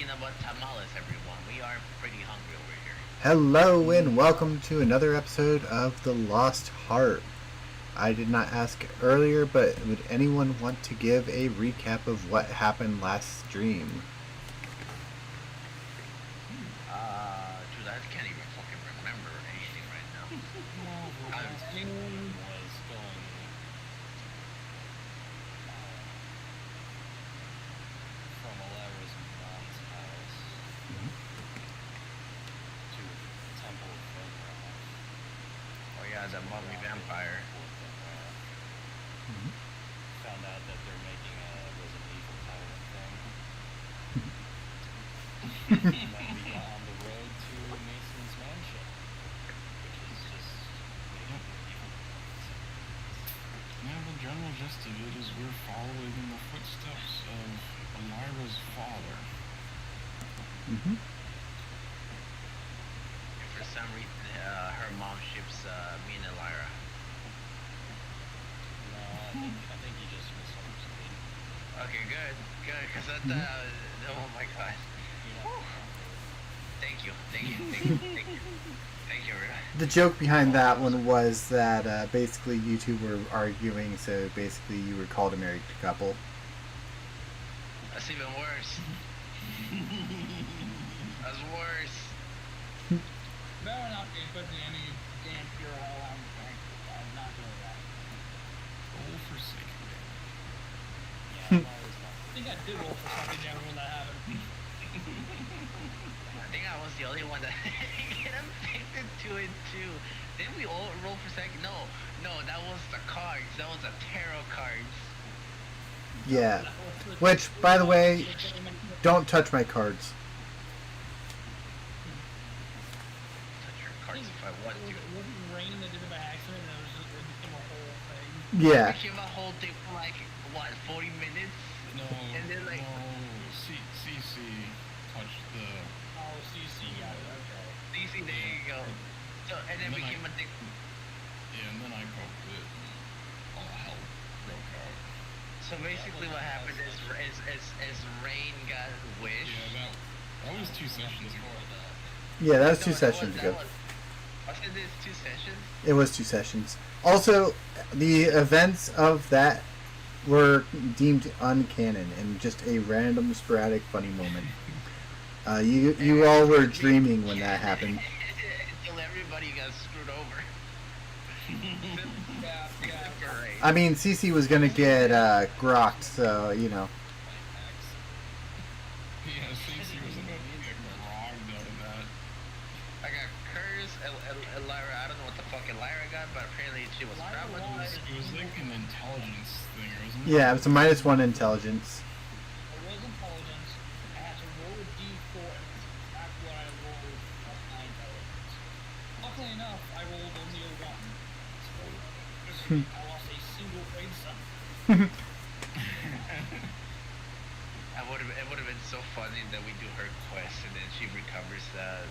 talking about tamales, everyone. We are pretty hungry over here. Hello and welcome to another episode of The Lost Heart. I did not ask earlier, but would anyone want to give a recap of what happened last stream? Dude, I can't even fucking remember anything right now. Anyone was going from Alara's mom's house to Temple of Fenrir. Oh yeah, the mummy vampire. Found out that they're making a Resident Evil tyrant thing. And then we got on the road to Mason's mansion, which is just making evil. Yeah, the general gist of it is we're following in the footsteps of Elira's father. And for some reason, her mom ships me and Elira. No, I think you just misunderstood. Okay, good, because I thought, oh my god. Thank you. The joke behind that one was that basically you two were arguing, so basically you were called a married couple. That's even worse. That's worse. Better not be putting any damn pure hell on the tank. I'm not doing that. Roll for sake. Yeah, I'm always not. I think I did roll for something down when that happened. I think I was the only one that get infected 2 and 2. Didn't we all roll for second? No, that was the cards. That was the tarot cards. Yeah. Which, by the way, don't touch my cards. Touch your cards if I want to. It wasn't rain that did it by accident, and it became a whole thing. Yeah. I came a whole thing for like, what, 40 minutes? No, And then, like- CC touched the... Oh, CC got it, okay. DC, there you go. So, and then And then became a thing. Yeah, and then I poked it. All hell broke out. So basically what happened is Rain got Wish. Yeah, that was 2 sessions ago. Before that. Yeah, that was No, two that sessions was- ago. Wasn't this 2 sessions? It was 2 sessions. Also, the events of that were deemed uncanon and just a random, sporadic, funny moment. You all were dreaming when that happened. Until everybody got screwed over. Yeah. Great. I mean, CC was gonna get grokked, so you know. Yeah, CC was about to get grogged out of that. I got Curse, Elira. I don't know what the fuck Elira got, but apparently she was Elira traumatized. It was like an intelligence thing, wasn't it? Yeah, it was a -1 intelligence. It was intelligence. I had to roll a d4 and that's what I rolled plus my intelligence. Luckily enough, I rolled only a 1. So, I lost a single brain cell. It would have been so funny that we do her quest and then she recovers the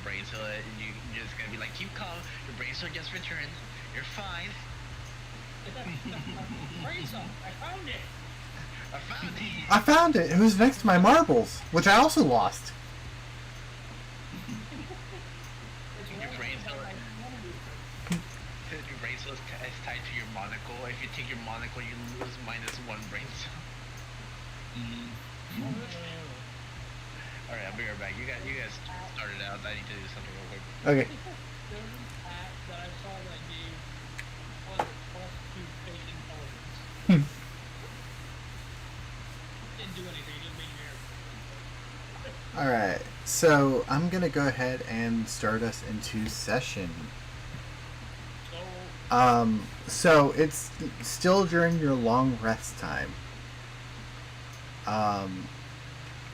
brain cell and you're just gonna be like, keep calm, your brain cell just returned, you're fine. Brain cell, I found it. I found it. I found it. It was next to my marbles, which I also lost. Your brain cell, your brain cell is tied to your monocle. If you take your monocle, you lose -1 brain cell. All right, I'll be right back. You guys started out. I need to do something real quick. Okay. There was an app that I saw that gave +2 fake intelligence. Didn't do anything, just made me All right. So I'm gonna go ahead and start us into session. So, So it's still during your long rest time.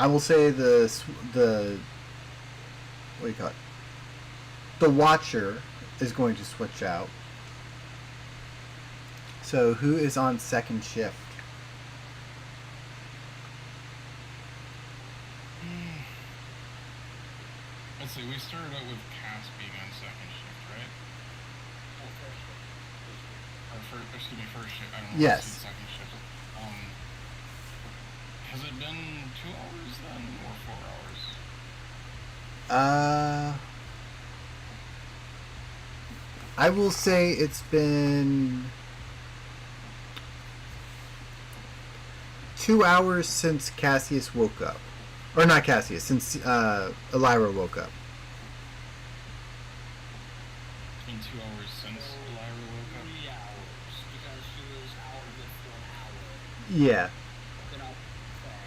I will say the what do you call it? The Watcher is going to switch out. So who is on second shift? Let's see, we started out with Cass being on second shift, right? Or first shift, I don't know. Yes. Second shift. Has it been 2 hours then, or 4 hours? I will say it's been 2 hours since Cassius woke up. Or not Cassius, since Elira woke up. It's been 2 hours since Lyra woke up. 3 hours because she was out of it for an hour. Yeah. Then I'll say,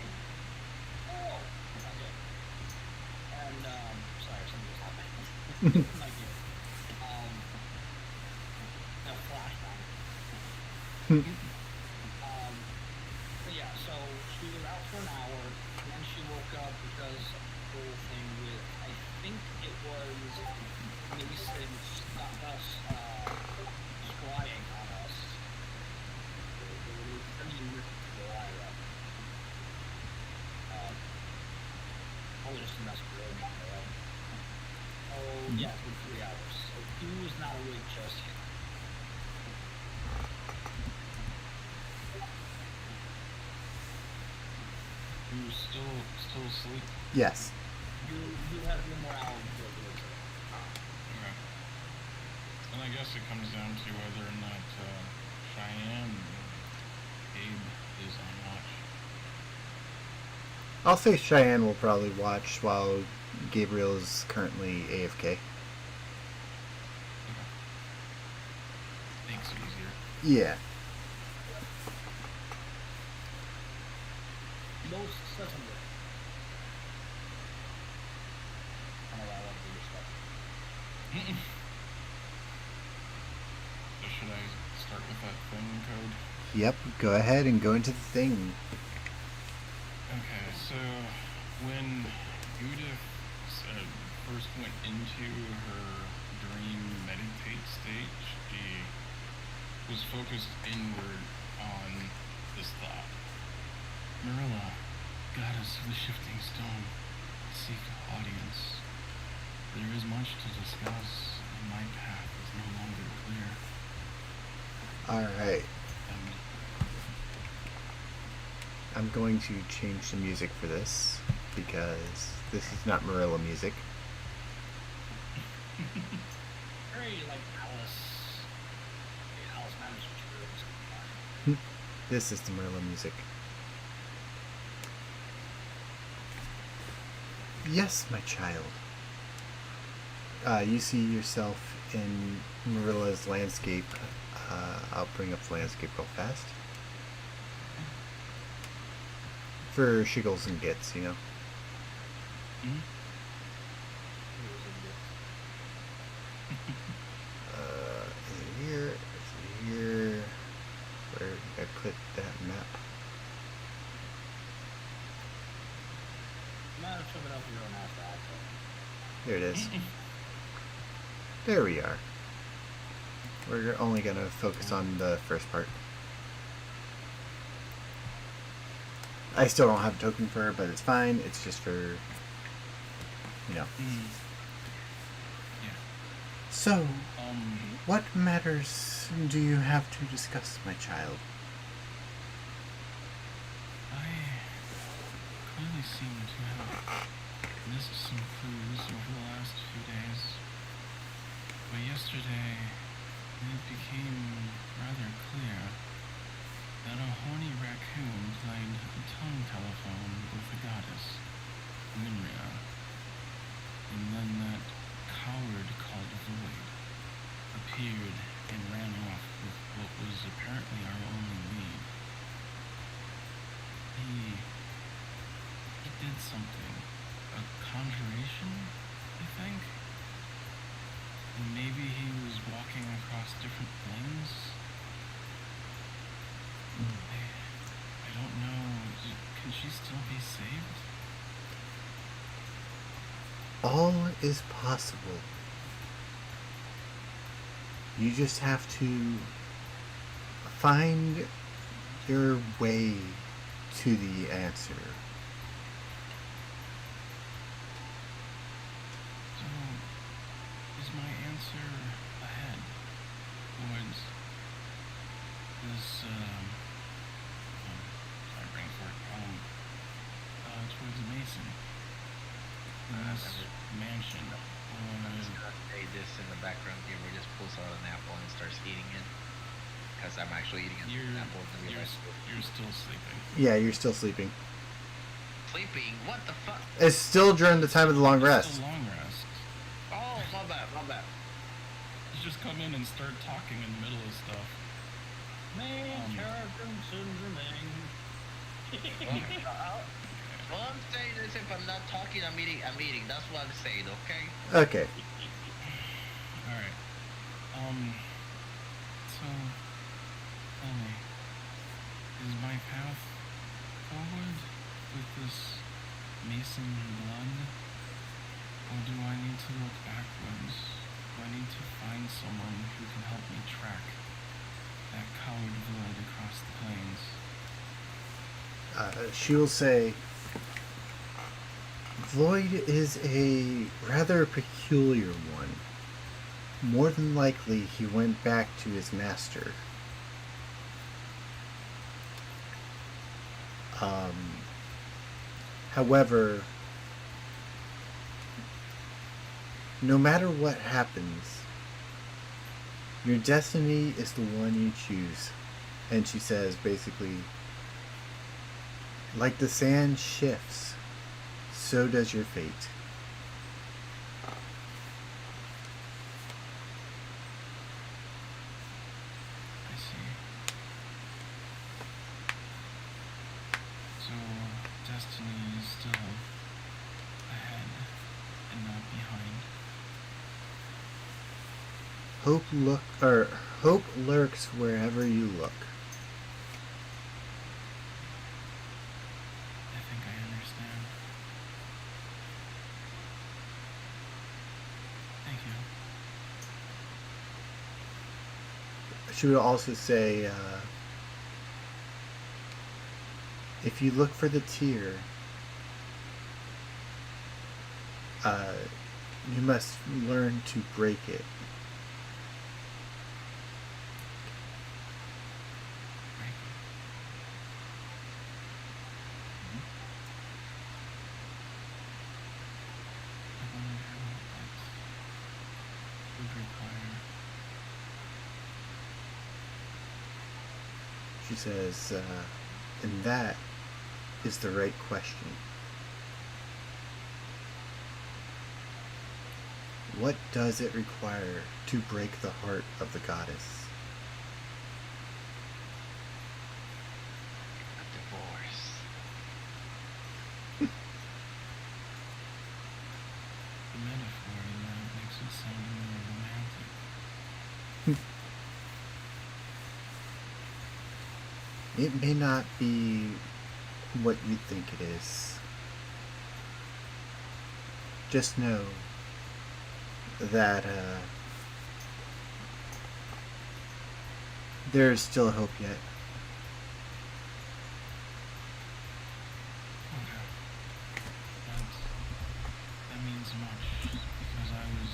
oh, okay. And sorry, something just happened. My dear. A flashback. But yeah, so she was out for an hour, and then she woke up because of the whole thing with, I think it was Mason scrying on us. I mean, Lyra. Probably just a mess with her. Oh, yeah, it's been 3 hours. So he was not awake just yet. You still asleep? Yes. You have 1 more hour before you wake up. Okay. And I guess it comes down to whether or not Cheyenne or Abe is on watch. I'll say Cheyenne will probably watch while Gabriel is currently AFK. Okay. Makes it easier. Yeah. Most certainly. I don't know why I like to stuff. So should I start with that thing code? Yep, go ahead and go into the thing. Okay, so when Judith first went into her dream meditate state, she was focused inward on this thought. Marilla, goddess of the shifting stone, seek audience. There is much to discuss, and my path is no longer clear. Alright. And I'm going to change the music for this because this is not Marilla music. Very like Alice. Alice Madison Rose. This is the Marilla music. Yes, my child. You see yourself in Marilla's landscape. I'll bring up the landscape real fast. For shiggles and gits, you know. Is it here? Is it here? Where did I put that map? You might have to it up your own after that. There it is. There we are. We're only going to focus on the first part. I still don't have a token for her, but it's fine. It's just for, you know. yeah. So, what matters do you have to discuss, my child? I clearly seem to have missed some clues over the last few days. But yesterday, it became rather clear that a horny raccoon played tongue telephone with the goddess, Minria. And then that coward called Void appeared and ran off with what was apparently our only lead. He did something. A conjuration, I think? And maybe he was walking across different planes? I don't know. Can she still be saved? All is possible. You just have to find your way to the answer. So, is my answer ahead? Towards this, sorry, brain fart. as I'm actually eating an You're apple in the you're real life. you're still sleeping. Yeah, you're still sleeping. Sleeping? What the fuck? It's still during the time of the long It's rest. still long rest. Oh, my bad, my bad. You just come in and start talking in the middle of stuff. Man, character syndrome. All I'm saying is if I'm not talking, I'm eating. That's what I'm saying, okay? Okay. All right. So, tell me, is my path forward with this Mason blood, or do I need to look backwards? Do I need to find someone who can help me track that coward Void across the plains? She will say, Void is a rather peculiar one. More than likely, he went back to his master. However, no matter what happens, your destiny is the one you choose. And she says, basically, like the sand shifts, so does your fate. I see. So, destiny is still ahead and not behind. Hope lurks wherever you look. I think I understand. Thank you. She would also say, if you look for the tear, you must learn to break it. Break it. I wonder what that would require. She says, and that is the right question. What does it require to break the heart of the goddess? A divorce. The metaphor in that makes it sound more romantic. It may not be what you think it is. Just know that there is still hope yet. Okay. That means much because I was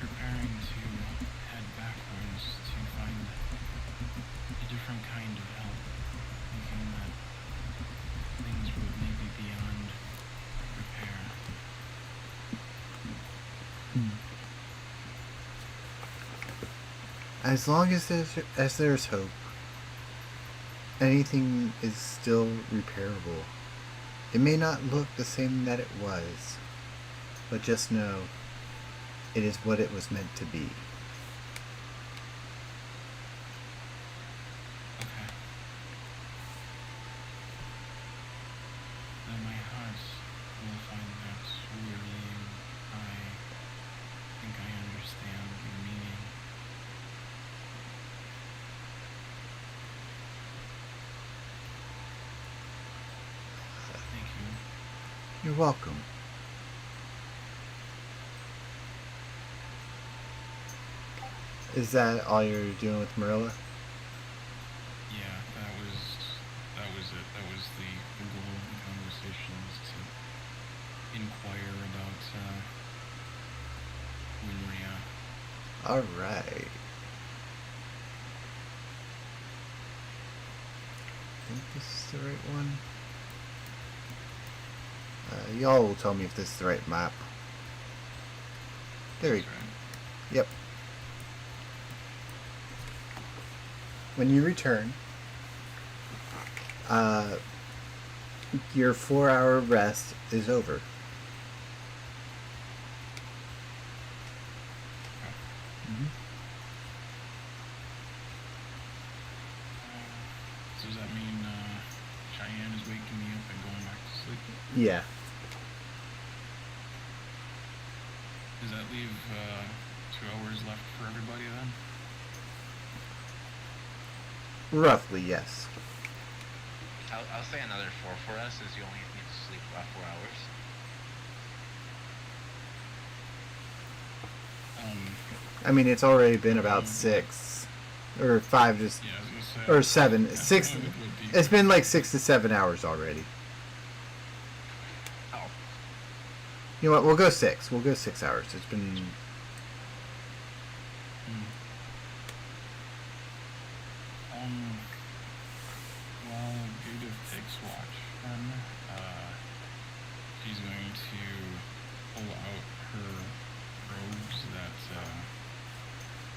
preparing to head backwards to find a different kind of help, thinking that things were maybe beyond repair. As long as there's hope, anything is still repairable. It may not look the same that it was, but just know it is what it was meant to be. Okay. Then my heart will find that wearying. I think I understand your meaning. Thank you. You're welcome. Is that all you're doing with Marilla? Yeah, that was it. That was the goal of the conversation, was to inquire about Winria. Alright. I think this is the right one. Y'all will tell me if this is the right map. There we go. That's right. Yep. when you return, your 4-hour rest is over. So does that mean Cheyenne is waking me up and going back to sleep? Yeah. Does that leave 2 hours left for everybody then? Roughly, yes. I'll say another 4 for us, since you only need to sleep about 4 hours. I mean, it's already been about 6 or 5, just Yeah, I was gonna say. or 7, Yeah, 6. I would go deep. It's been like 6 to 7 hours already. Oh, You know what? We'll go 6. We'll go 6 hours. It's been. While Judith takes watch, then she's going to pull out her robes that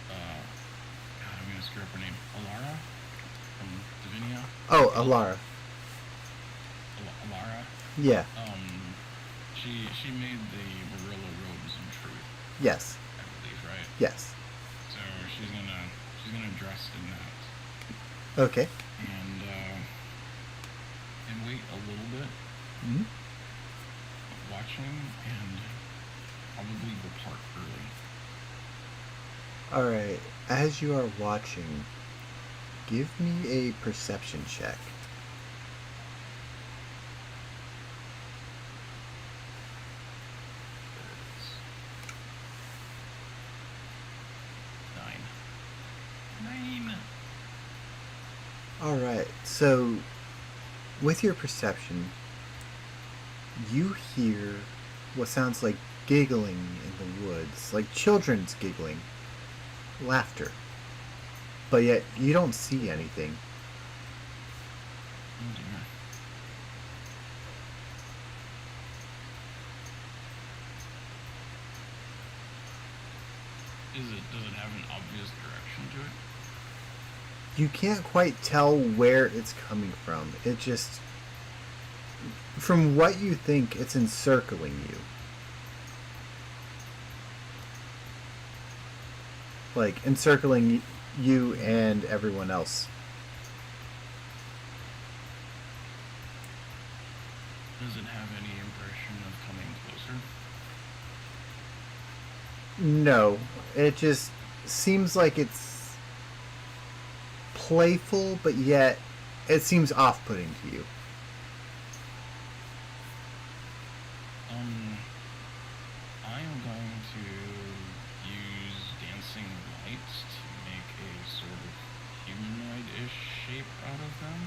God, I'm gonna screw up her name. Alara from Divinia. Oh, Alara. Alara. Yeah. She made the Marilla robes in truth, Yes. I believe, right? Yes. So she's gonna dress in that Okay. and wait a little bit, Mhm. watching, and probably depart early. All right. As you are watching, give me a perception check. Nine. All right. So, with your perception, you hear what sounds like giggling in the woods, like children's giggling, laughter. But yet, you don't see anything. Oh dear. Does it have an obvious direction to it? You can't quite tell where it's coming from. It just, from what you think, it's encircling you. Like, encircling you and everyone else. Does it have any impression of coming closer? No, it just seems like it's playful, but yet it seems off-putting to you. I am going to use dancing lights to make a sort of humanoid-ish shape out of them.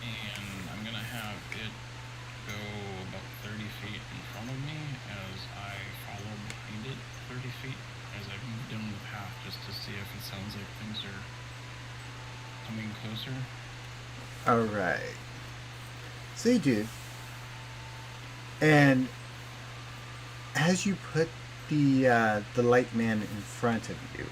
And I'm going to have it go about 30 feet in front of me as I follow behind it 30 feet as I move down the path, just to see if it sounds like things are coming closer. Alright. So you do. And as you put the light man in front of you,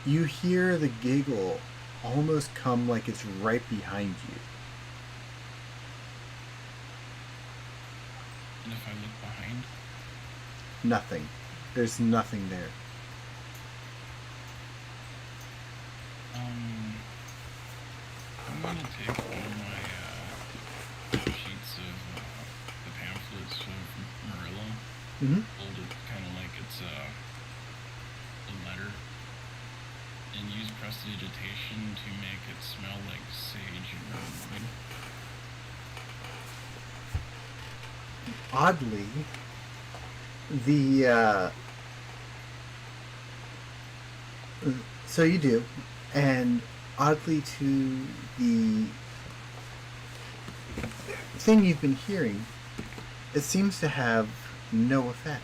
you hear the giggle almost come like it's right behind you. And if I look behind, Nothing. There's nothing there. I'm going to take one of my sheets of the pamphlets of Marilla, Mm-hmm. hold it kind of like it's a letter, and use prestidigitation to make it smell like sage and wood. Oddly, so you do, and oddly to the thing you've been hearing, it seems to have no effect.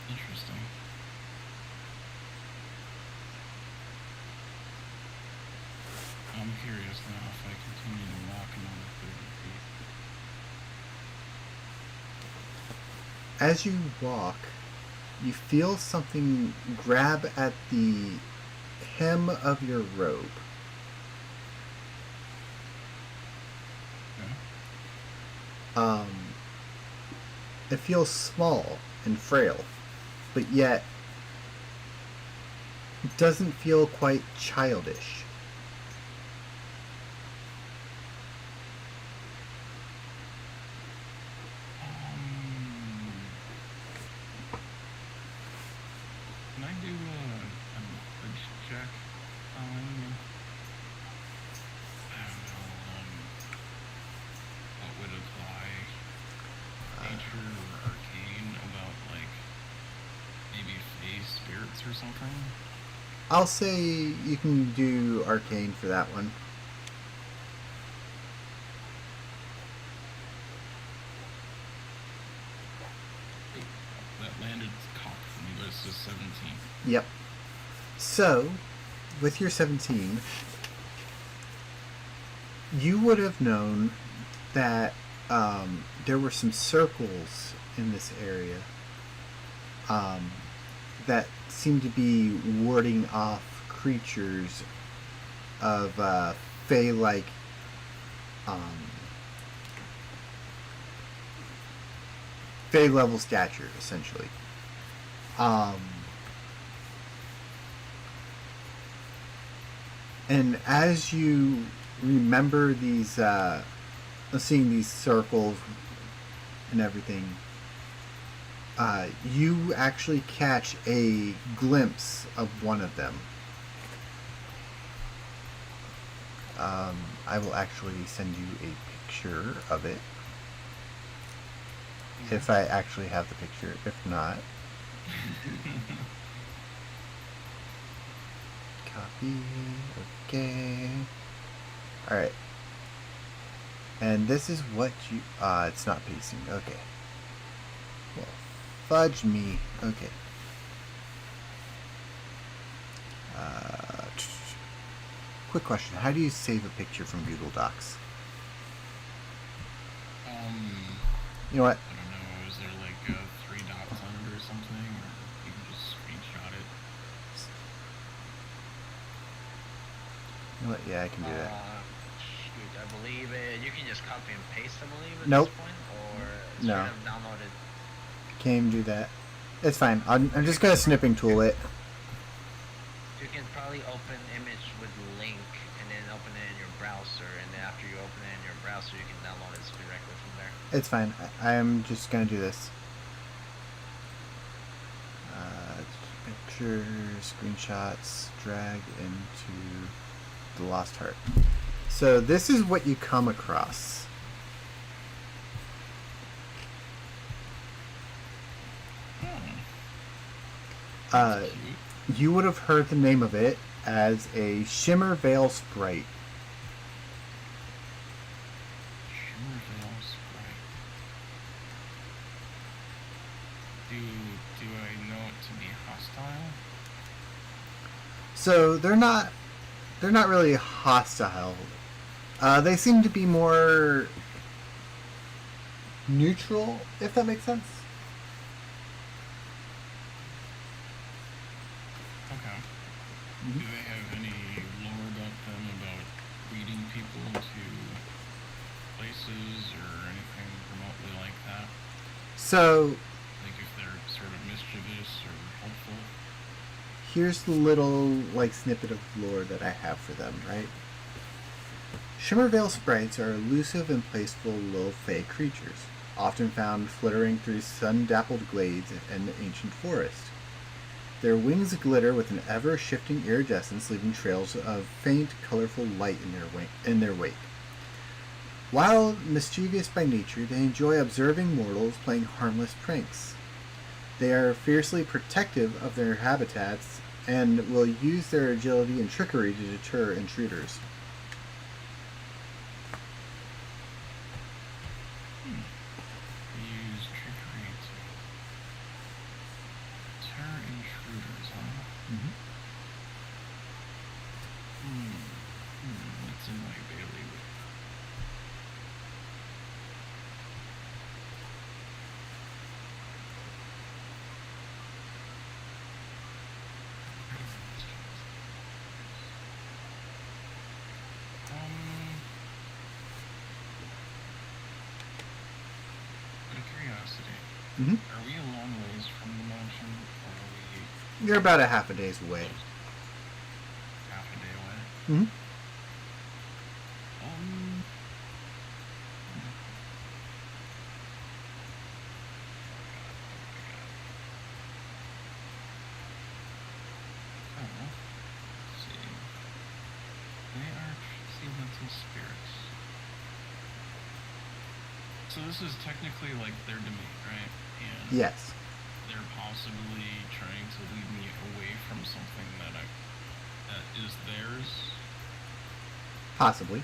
Interesting. I'm curious now if I continue to walk another 30 feet. as you walk, you feel something grab at the hem of your robe. Okay. It feels small and frail, but yet it doesn't feel quite childish. Can I do a knowledge check on, I don't know, what would apply? Nature or arcane about, like, maybe phase spirits or something? I'll say you can do arcane for that one. That landed cock for me, but it's just 17. Yep. So, with your 17, you would have known that there were some circles in this area that seemed to be warding off creatures of fey-like fey-level stature, essentially. And as you remember these, seeing these circles and everything, you actually catch a glimpse of one of them. I will actually send you a picture of it. If I actually have the picture. If not, copy. Okay. Alright. And this is what you... it's not pasting. Okay. Well, fudge me. Okay. Quick question. How do you save a picture from Google Docs? You know what? I don't know, is there like 3 dots on it or something? Or you can just screenshot it? You know what? Yeah, I can do that. Shoot, I believe it. You can just copy and paste, I believe, at Nope. this point, or No. straight up download it. Can't even do that. It's fine. I'm just gonna snipping tool it. You can probably open image with link and then open it in your browser, and then after you open it in your browser, you can download it directly from there. It's fine. I am just gonna do this. Pictures, screenshots, drag into the Lost Heart. So this is what you come across. Cute. You would have heard the name of it as a Shimmer Veil Sprite. Shimmervale Sprite. Do I know it to be hostile? So they're not really hostile. They seem to be more neutral, if that makes sense. Okay. Do they have any lore about them, about leading people to places or anything remotely like that? So Like if they're sort of mischievous or helpful? here's the little snippet of lore that I have for them, right? Shimmervale sprites are elusive and playful little fey creatures, often found flittering through sun-dappled glades and ancient forest. Their wings glitter with an ever-shifting iridescence, leaving trails of faint, colorful light in their wake. While mischievous by nature, they enjoy observing mortals playing harmless pranks. They are fiercely protective of their habitats and will use their agility and trickery to deter intruders. Use trickery to deter intruders, huh? What's in my bailiwick? Mhm. Are we a long ways from the mansion, or are we You're about a half a day's away. half a day away? Mhm. Um, oh, let's see. They are tricksy little spirits. So this is technically like their domain, right? And Yes. they're possibly trying to lead me away from something that is theirs. Possibly.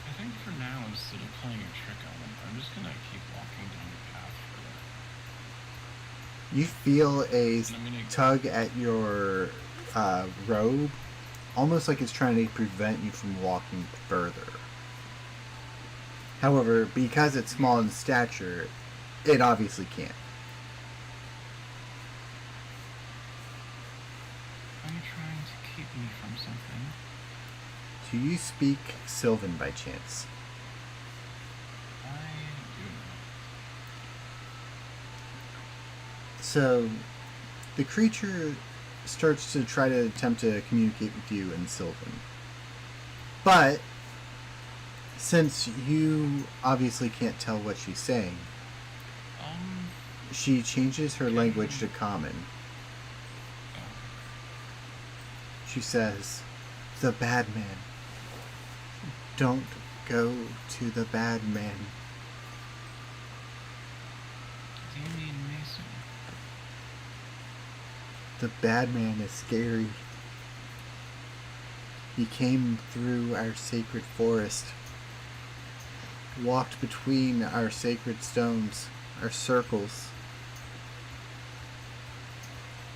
I think for now, instead of playing a trick on them, I'm just gonna keep walking down the path further. You feel a And I'm gonna tug at your robe, almost like it's trying to prevent you from walking further. However, because it's small in stature, it obviously can't. Are you trying to keep me from something? Do you speak Sylvan by chance? I do not. So, the creature starts to try to attempt to communicate with you in Sylvan. But, since you obviously can't tell what she's saying, she changes her language to Common. She says, "The bad man. Don't go to the bad man." Do you mean Mason? The bad man is scary. He came through our sacred forest, walked between our sacred stones, our circles.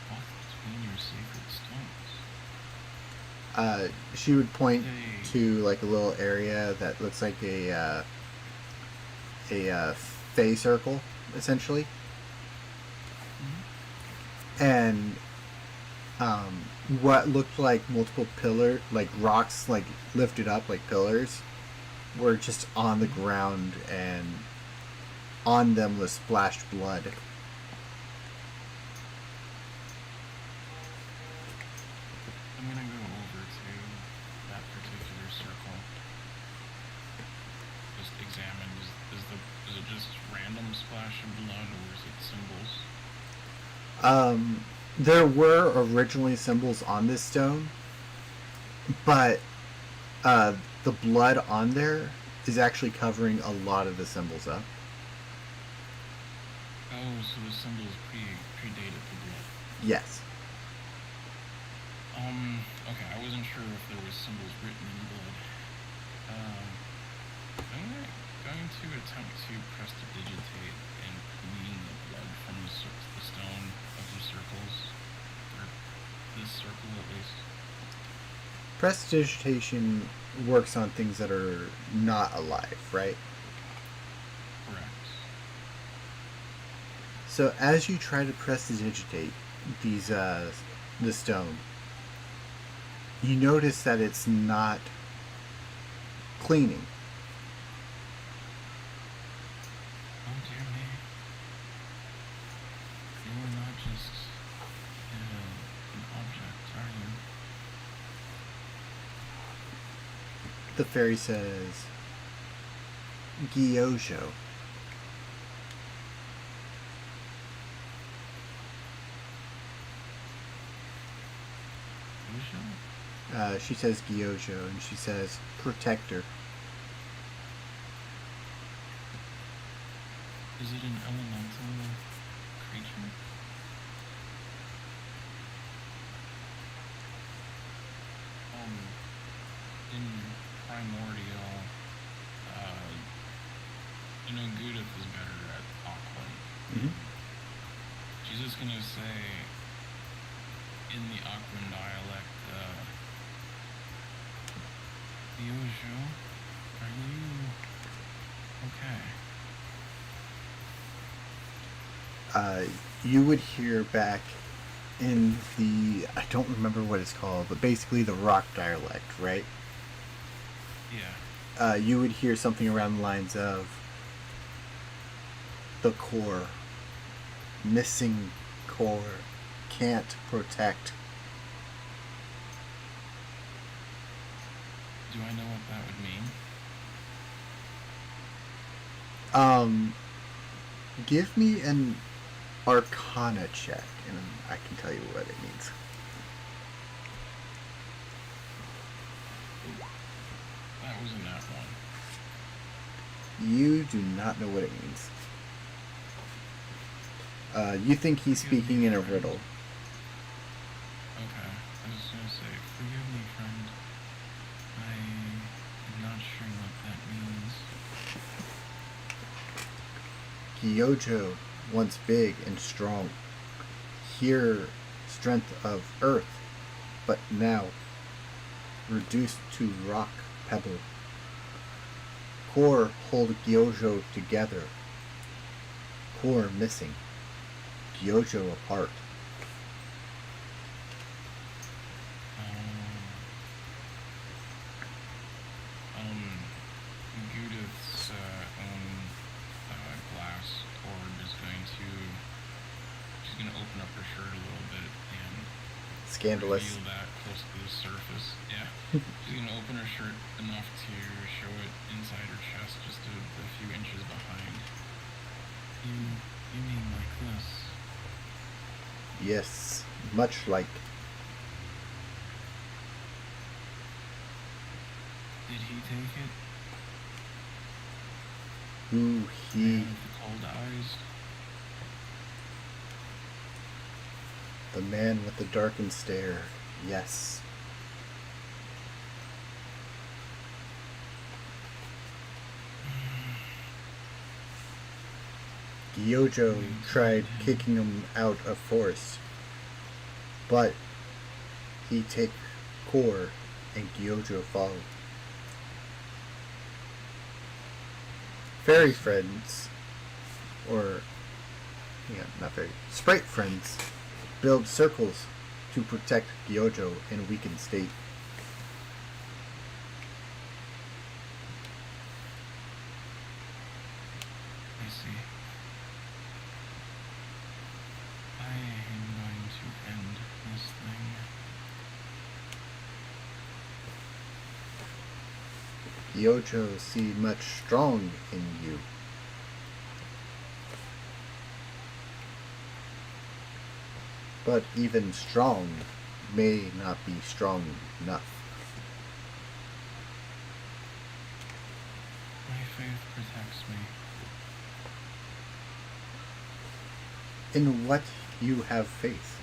Walk between your sacred stones. She would point Hey. to like a little area that looks like a fey circle, essentially, and what looked like multiple like rocks, like lifted up like pillars, were just on the ground, and on them was splashed blood. I'm gonna go over to that particular circle. Just examine. Is it just random splash of blood, or is it symbols? There were originally symbols on this stone, but the blood on there is actually covering a lot of the symbols up. Oh, so the symbols predated the blood. Yes. Okay, I wasn't sure if there was symbols written in blood. I'm going to attempt to prestidigitate and clean the blood from the stone of the circles, or this circle at least. Prestidigitation works on things that are not alive, right? Correct. So as you try to prestidigitate these the stone, you notice that it's not cleaning. Oh dear me. You are not just an object, are you? The fairy says, "Gyojo." Usually? She says Gyojo, and she says protector. Is it an elemental creature? In Primordial, I know Gudith is better at Aquan. Mhm. She's just gonna say, in the Aquan dialect, Yojo, are you okay? You would hear back, in the, I don't remember what it's called, but basically the rock dialect, right? Yeah. You would hear something around the lines of the core, missing core, can't protect. Do I know what that would mean? Give me an Arcana check, and I can tell you what it means. That was in that one. You do not know what it means. You think he's speaking in a riddle. Okay. I was gonna say, forgive me, friend. I am not sure what that means. Gyojo, once big and strong, here strength of earth, but now reduced to rock pebble. Core hold Gyojo together. Core missing. Gyojo apart. Judith's own glass cord is going to. She's going to open up her shirt a little bit and Scandalous. reveal that close to the surface. Yeah. She's going to open her shirt enough to show it inside her chest, just a few inches behind. You mean like this? Yes, much like. Did he take it? Who he. Man with the cold eyes? The man with the darkened stare. Yes. Gyojo tried kicking him out of force, but he take core and Gyojo followed. Fairy friends, or yeah, not fairy, sprite friends, build circles to protect Gyojo in a weakened state. I see. I am going to end this thing. Gyojo see much strong in you. But even strong may not be strong enough. My faith protects me. In what you have faith.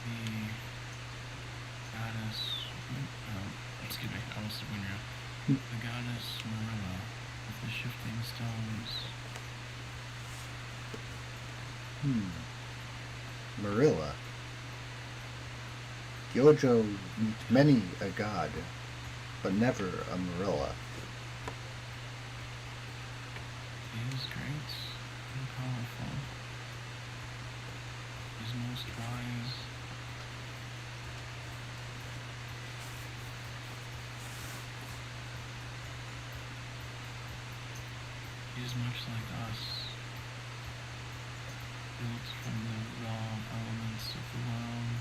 The goddess, excuse me, I almost said Winra. The goddess Marilla with the shifting stones. Marilla. Gyojo meet many a god, but never a Marilla. He is great and powerful. He is most wise. He is much like us, built from the raw elements of the world.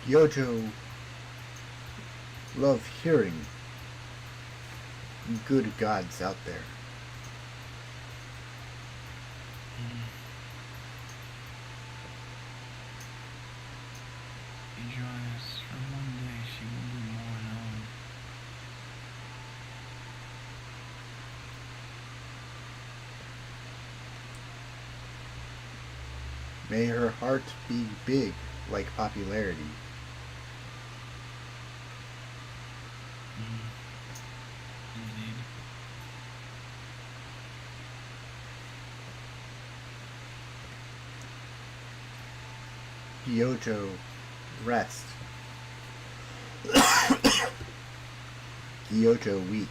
Gyojo love hearing good gods out there. Be joyous, for one day she will be more known. May her heart be big like popularity. Indeed. Gyojo rest. the Ocho week.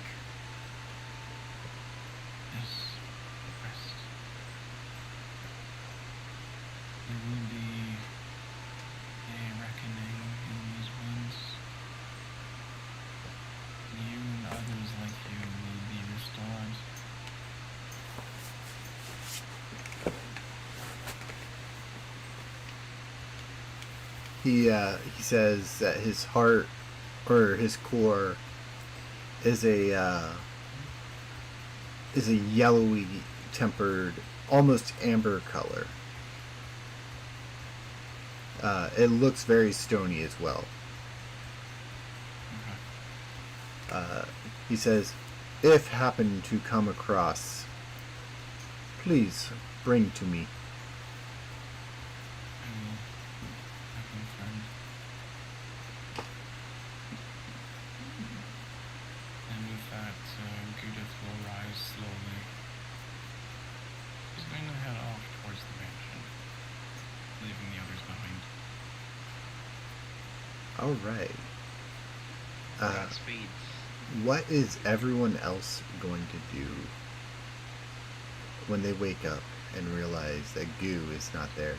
Yes, rest. There will be a reckoning in these woods. You and others like you will be restored. He says that his heart or his core is a yellowy tempered, almost amber color. It looks very stony as well. Okay. He says, if happen to come across, please bring to me. I will. I confirmed. And with that, Judith will rise slowly. She's going to head off towards the mansion, leaving the others behind. All right. Godspeed. What is everyone else going to do when they wake up and realize that Goo is not there?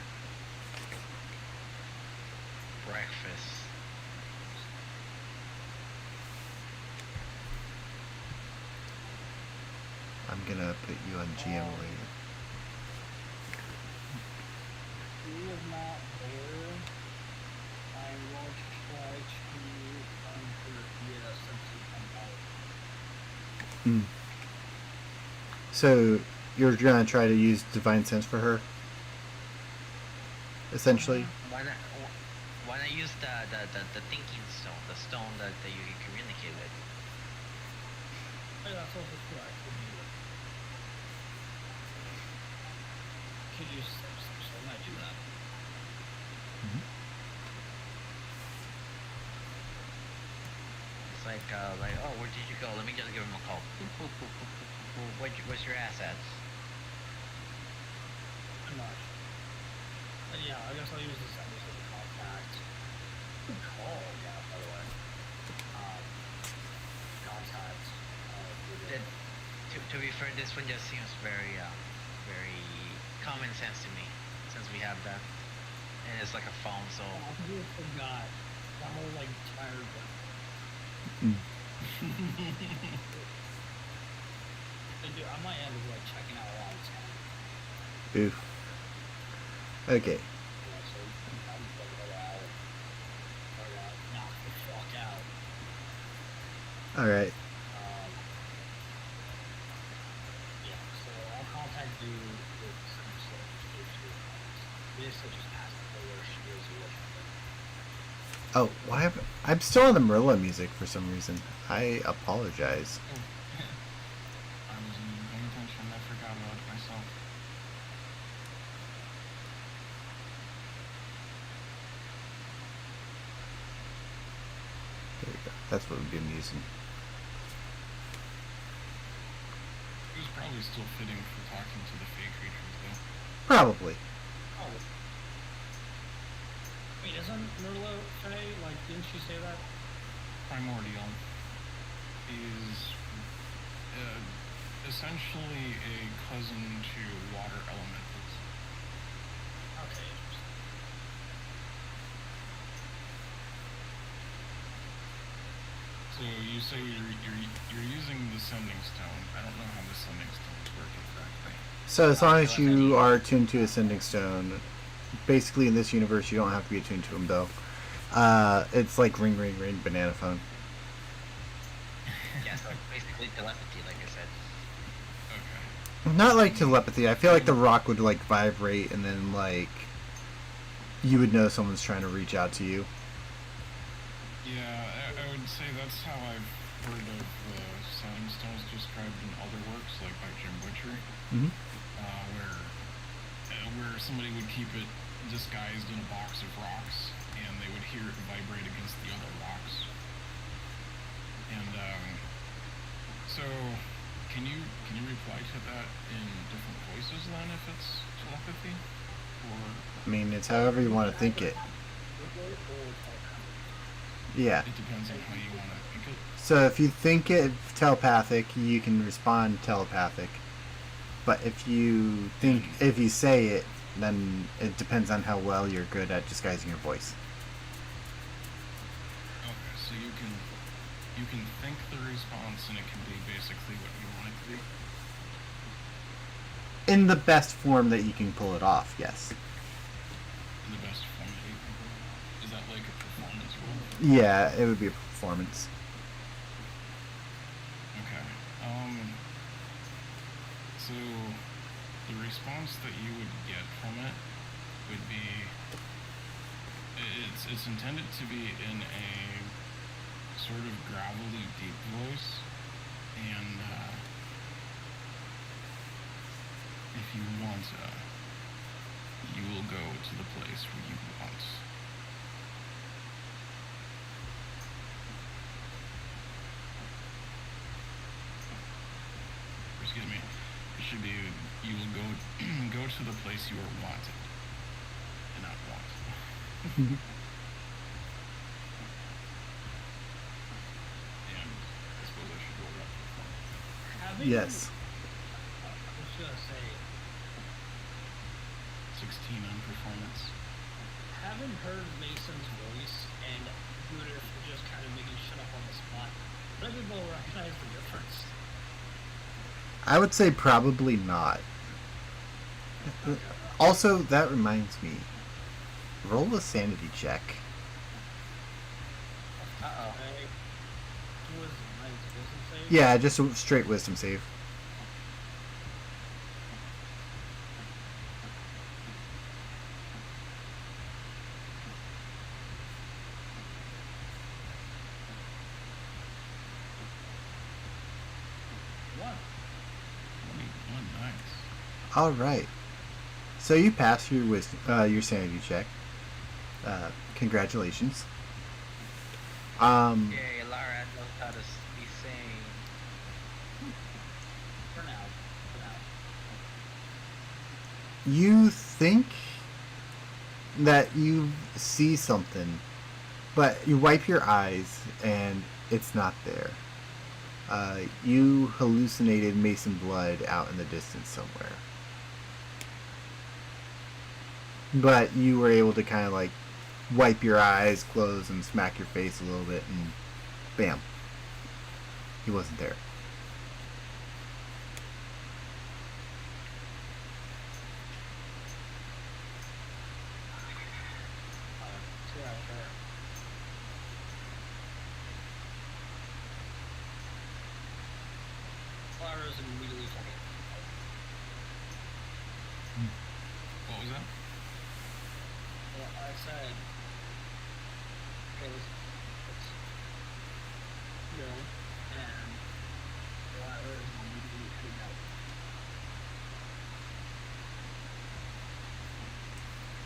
Breakfast. I'm gonna put you on GM later. He is not there. I'm going to try to find her via sense of compelling. So you're gonna try to use Divine Sense for her, essentially. Why not use the thinking stone, the stone that you can communicate with? Hey, that's also correct. Could use so I might do that. It's like, oh, where did you go? Let me just give him a call. Boop, boop, boop, boop, boop, boop, boop. What's your assets? I'm not sure. But yeah, I guess I'll use this as a contact. Good call, yeah, by the way. Contact. To be fair, this one just seems very, very common sense to me, since we have that, and it's like a phone, so. I just forgot. I'm all like tired. Dude, I might end up like checking out around 10. Oof. Okay. Yeah, so I'm like knock the fuck out. All right. Yeah, so I'll contact you with some sort of issue. Basically just ask her where she is or what. Oh, why have I'm still on the Marilla music for some reason. I apologize. I wasn't even paying attention. I forgot about it myself. There we go. That's what would be amusing. It was probably still fitting for talking to the fake creatures, though. Probably. Oh. Wait, isn't Merlot say, like, didn't she say that? Primordial is essentially a cousin to water elementals. Okay, interesting. So you say you're using the sending stone. I don't know how the sending stones work exactly. So as long as you are attuned to Ascending Stone, basically in this universe you don't have to be attuned to them though. It's like ring ring ring banana phone. Yeah, so basically telepathy, like I said. Okay. Not like telepathy. I feel like the rock would like vibrate and then like you would know someone's trying to reach out to you. Yeah, I would say that's how I've heard of sending stones described in other works, like by Jim Butcher, where somebody would keep it disguised in a box of rocks, and they would hear it vibrate against the other rocks. And so, can you reply to that in different voices then, if it's telepathy, or? I mean, it's however you want to think it. Yeah. It depends on how you want to think it. So if you think it telepathic, you can respond telepathic. But if you say it, then it depends on how well you're good at disguising your voice. Okay, so you can think the response, and it can be basically what you want it to be. In the best form that you can pull it off, yes. In the best form that you can pull it off. Is that like a performance role? Yeah, it would be a performance. Okay. So the response that you would get from it would be it's intended to be in a sort of gravelly deep voice, and if you want you will go to the place where you want. Excuse me. It should be you will go go to the place you are wanted, and not want. And I suppose I should roll that Having, Yes. I was gonna say, 16 on performance. having heard Mason's voice and doing it for just kind of making shit up on the spot, let people recognize the difference. I would say probably not. Also, that reminds me. Roll a sanity check. Uh-oh. Okay. Wisdom, right? It's wisdom save? Yeah, just a straight wisdom save. One. 21, nice. All right. So you pass your your sanity check. Congratulations. Yay, Lara knows how to be sane. For now. You think that you see something, but you wipe your eyes and it's not there. You hallucinated Mason blood out in the distance somewhere. But you were able to kind of like wipe your eyes, close, and smack your face a little bit, and bam. He wasn't there. Yeah, sure. Clara's immediately fucking. What was that? Well, I said, okay, let's go, and Clara is immediately heading out.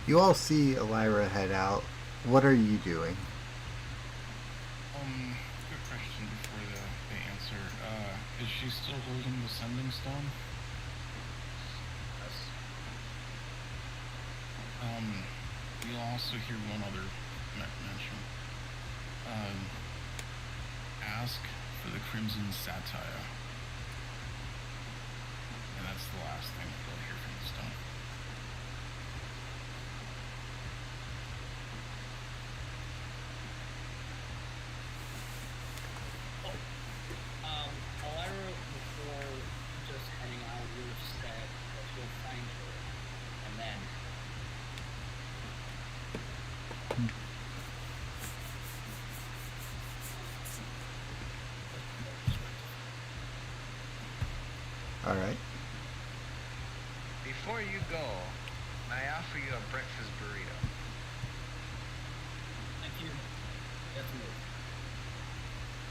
You all see Elira head out. What are you doing? Quick question before the answer. Is she still holding the sending stone? Yes. You'll also hear one other mention. Ask for the Crimson Satire. And that's the last thing you'll hear from the stone. Elira, before just heading out, would have said that she'll find her, and then. All right. Before you go, may I offer you a breakfast burrito? Thank you. That's me.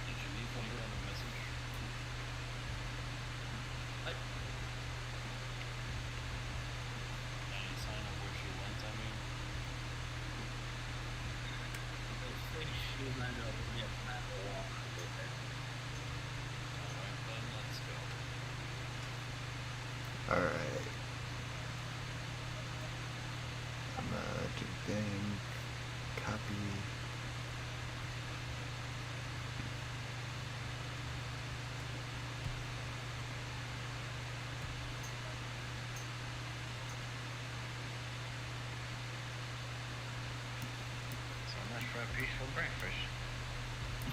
Did you leave any kind of message? What? Any sign of where she went, I mean? I think she might have get that walk with her. Alright, then let's go. All right. Thing. Copy.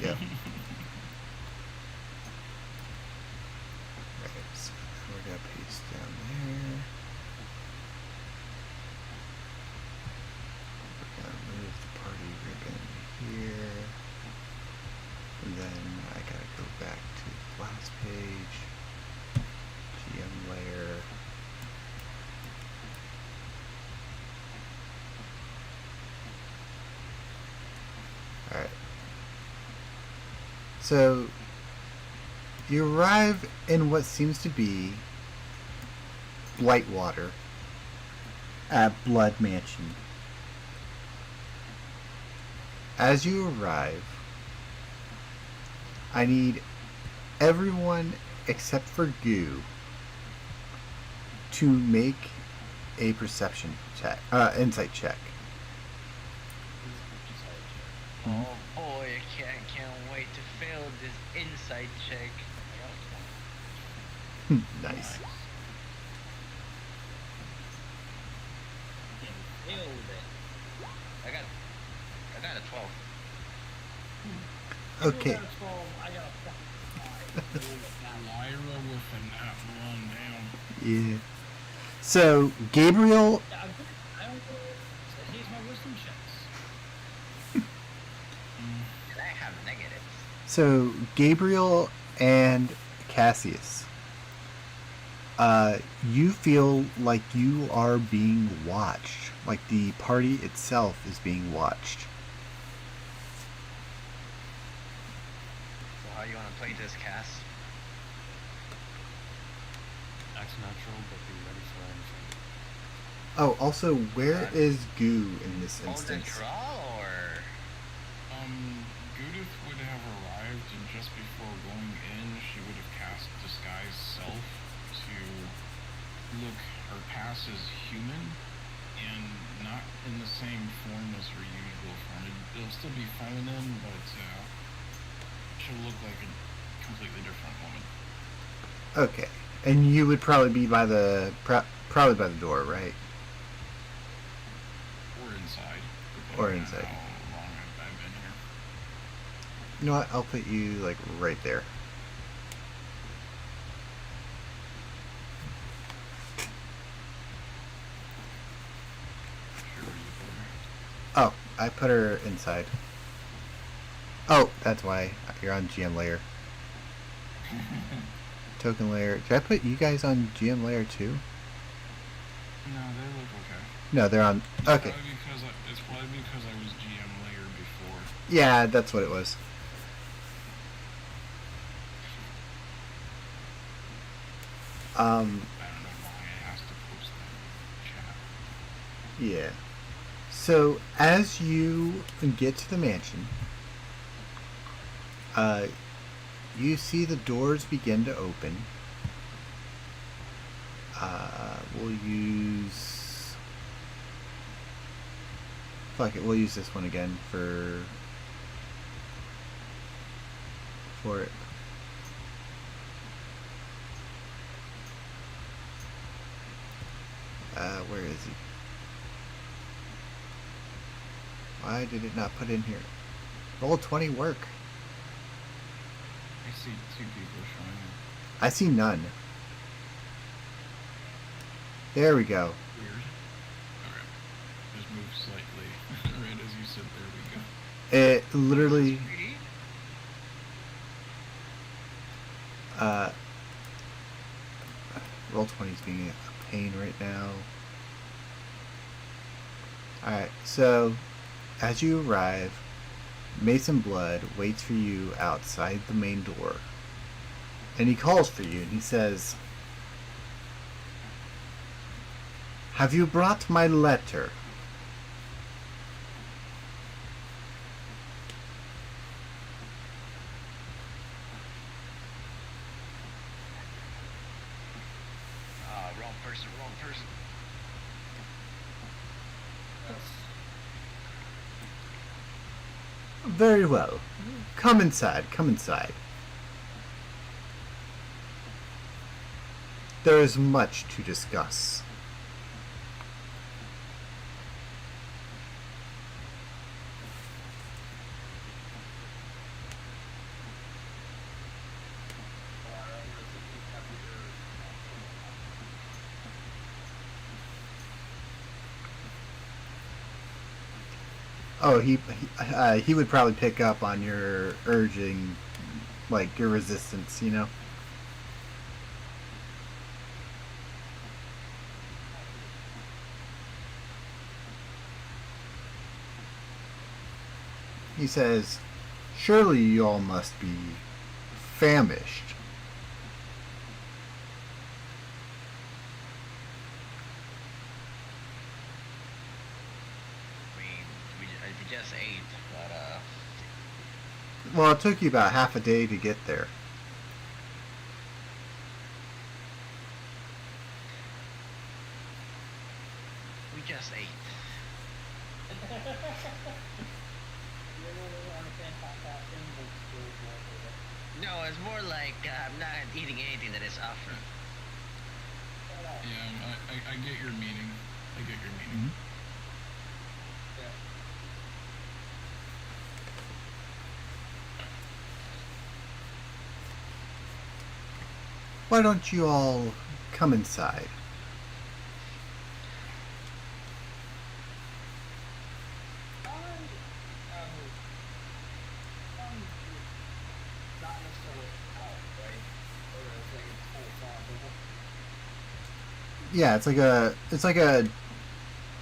go. Right, so we're gonna paste down there. We're gonna move the party ribbon here. And then I gotta go back to the last page. GM layer. Alright. So, you arrive in what seems to be Blightwater at Blood Mansion. As you arrive, I need everyone except for Goo to make a perception check, insight check. Oh boy, I can't wait to fail this insight check. Nice. Nailed it. I got a 12. Okay. You got a 12, I got a fucking 5. Lyra with a nat 1 down. Yeah. So, Gabriel. Yeah, I don't know. Here's my wisdom checks. And I have negatives. So, Gabriel and Cassius. You feel like you are being watched. Like the party itself is being watched. So how you want to play this, Cass? Acts natural, but be ready for anything. Oh, also, where is Goo in this Oh, the instance? draw or? Judith would have arrived, and just before going in, she would have cast Disguise Self to look or pass as human, and not in the same form as her usual form. It'll still be feminine, but she'll look like a completely different woman. Okay, and you would probably be by the probably by the door, right? Or inside. Or depending on inside. How long I've been here. You know what? I'll put you like right there. Sure, you Oh, I put her inside. Oh, that's why you're on GM layer. Token layer. Did I put you guys on GM layer too? No, they look okay. No, they're on. Okay. It's probably because I was GM layer before. Yeah, that's what it was. I don't know why I asked to post that in chat. Yeah. So as you get to the mansion, you see the doors begin to open. We'll use. Fuck it. We'll use this one again for it. Where is he? Why did it not put in here? Roll 20 work. I see 2 people showing up. I see none. There we go. Weird. Alright. Just move slightly. Right as you said, there we go. It literally. Sweetie? Roll 20 is being a pain right now. Alright, so as you arrive, Mason Blood waits for you outside the main door. And he calls for you and he says, "Have you brought my letter?" Wrong person, wrong person. Very well. Come inside, come inside. There is much to discuss. Oh, he would probably pick up on your urging, like your resistance, you know. He says, "Surely you all must be famished." I mean, we just ate, but Well, it took you about half a day to get there. we just ate. You don't understand podcasting, but still more for it. No, it's more like I'm not eating anything that is offered. Shut up. Yeah, I get your meaning. I get your meaning. Yeah. Why don't you all come inside? Not necessarily out, right? Or it's like it's full fog. Yeah, it's like a,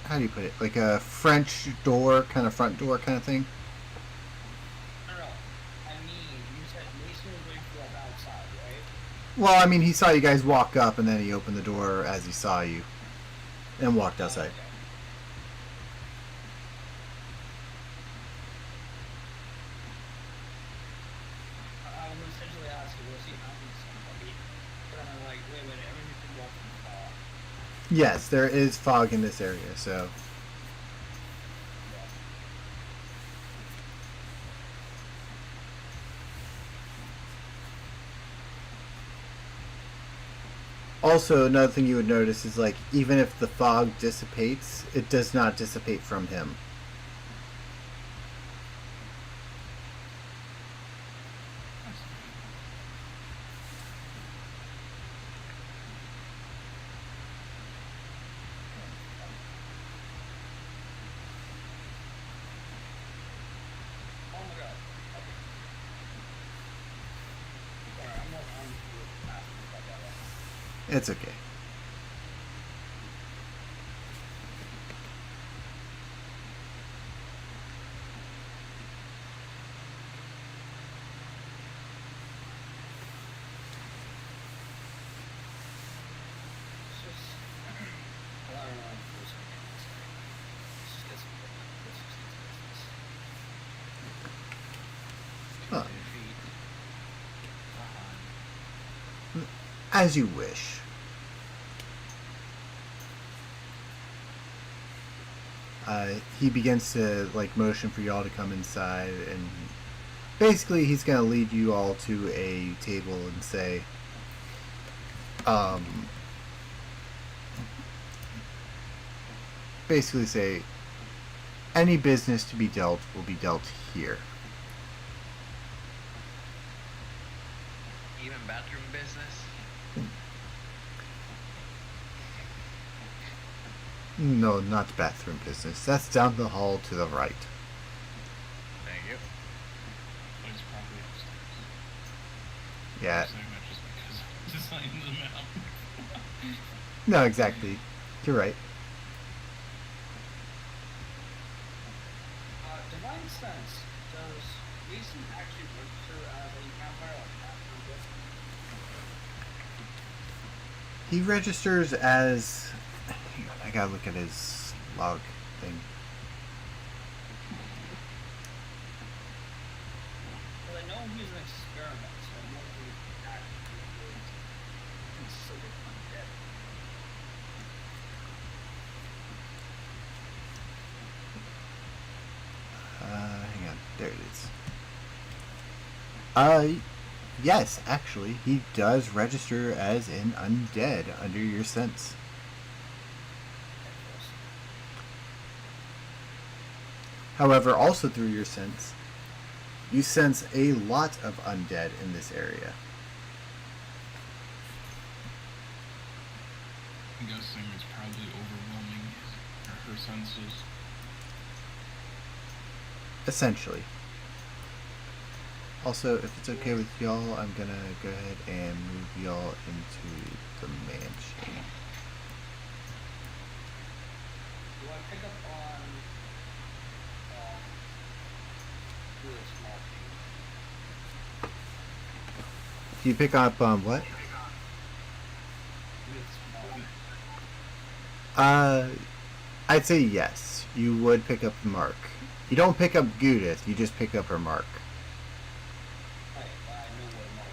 how do you put it? Like a French door, kind of front door kind of thing. No, no. I mean, you said Mason was waiting for us outside, right? Well, I mean, he saw you guys walk up, and then he opened the door as he saw you, and walked outside. Okay. I was essentially asking, was he hunting somebody? But I'm like, wait a minute, everything's been walking fog. Yes, there is fog in this area, so Yeah. also another thing you would notice is like even if the fog dissipates, it does not dissipate from him. That's good. Oh my god. Okay. Alright, I'm not on to asking about that one. It's okay. It's just, I don't know. Let's just get some. Let's just get some business. Huh. Feet. As you wish. He begins to like motion for y'all to come inside, and basically he's gonna lead you all to a table and say, basically say, any business to be dealt will be dealt here. Even bathroom business. No, not bathroom business. That's down the hall to the right. Thank you. So he's probably upstairs. Yeah. I'm saying that just because I'm designing the map. No, exactly. You're right. Divine sense. Does Mason actually register as a vampire or bathroom business? He registers as. Hang on, I gotta look at his log thing. Well, I know he's an experiment, so I know he actually is considered undead. Hang on. There it is. Yes, actually, he does register as an undead under your sense. However, also through your sense, you sense a lot of undead in this area. I'm guessing it's probably overwhelming his or her senses. essentially. Also, if it's okay with y'all, I'm gonna go ahead and move y'all into the mansion. Do I pick up on really small things? Do you pick up what? Really small. I'd say yes. You would pick up the mark. You don't pick up Judith, you just pick up her mark. Right, but I know what a mark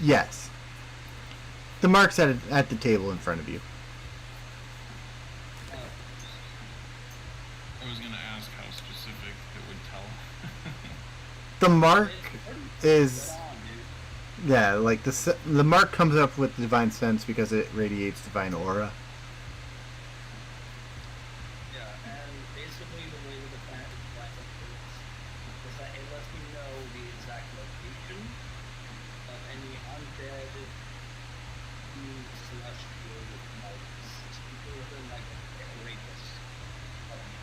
is. Yes. The mark's at the table in front of you. Oh, I was gonna ask how specific it would tell. The mark is Get on, dude. yeah, like the mark comes up with divine sense because it radiates divine aura. Yeah, and basically the way that the planet lines up is that it lets me know the exact location of any undead, celestial people within like a radius of me.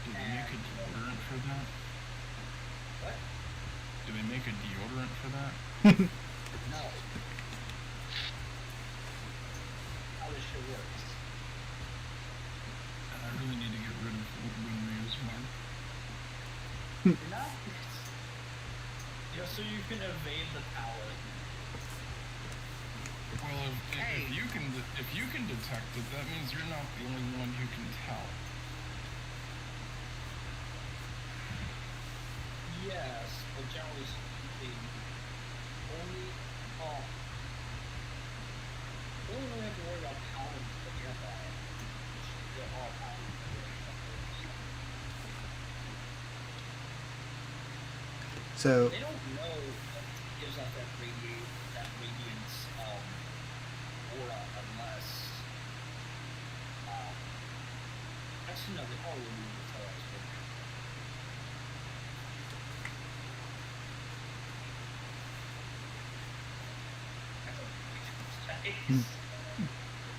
Do they make a deodorant for that? What? Do they make a deodorant for that? No. How this shit works. I really need to get rid of Winryu's mark. You're not. Just so you can evade the power. Well, Hey. if you can detect it, that means you're not the only one who can tell. Yes, but generally speaking, only only when we have to worry about paladins that we have that. They're all paladins. So They don't know what gives off that radiance aura unless actually no, they probably wouldn't even tell us.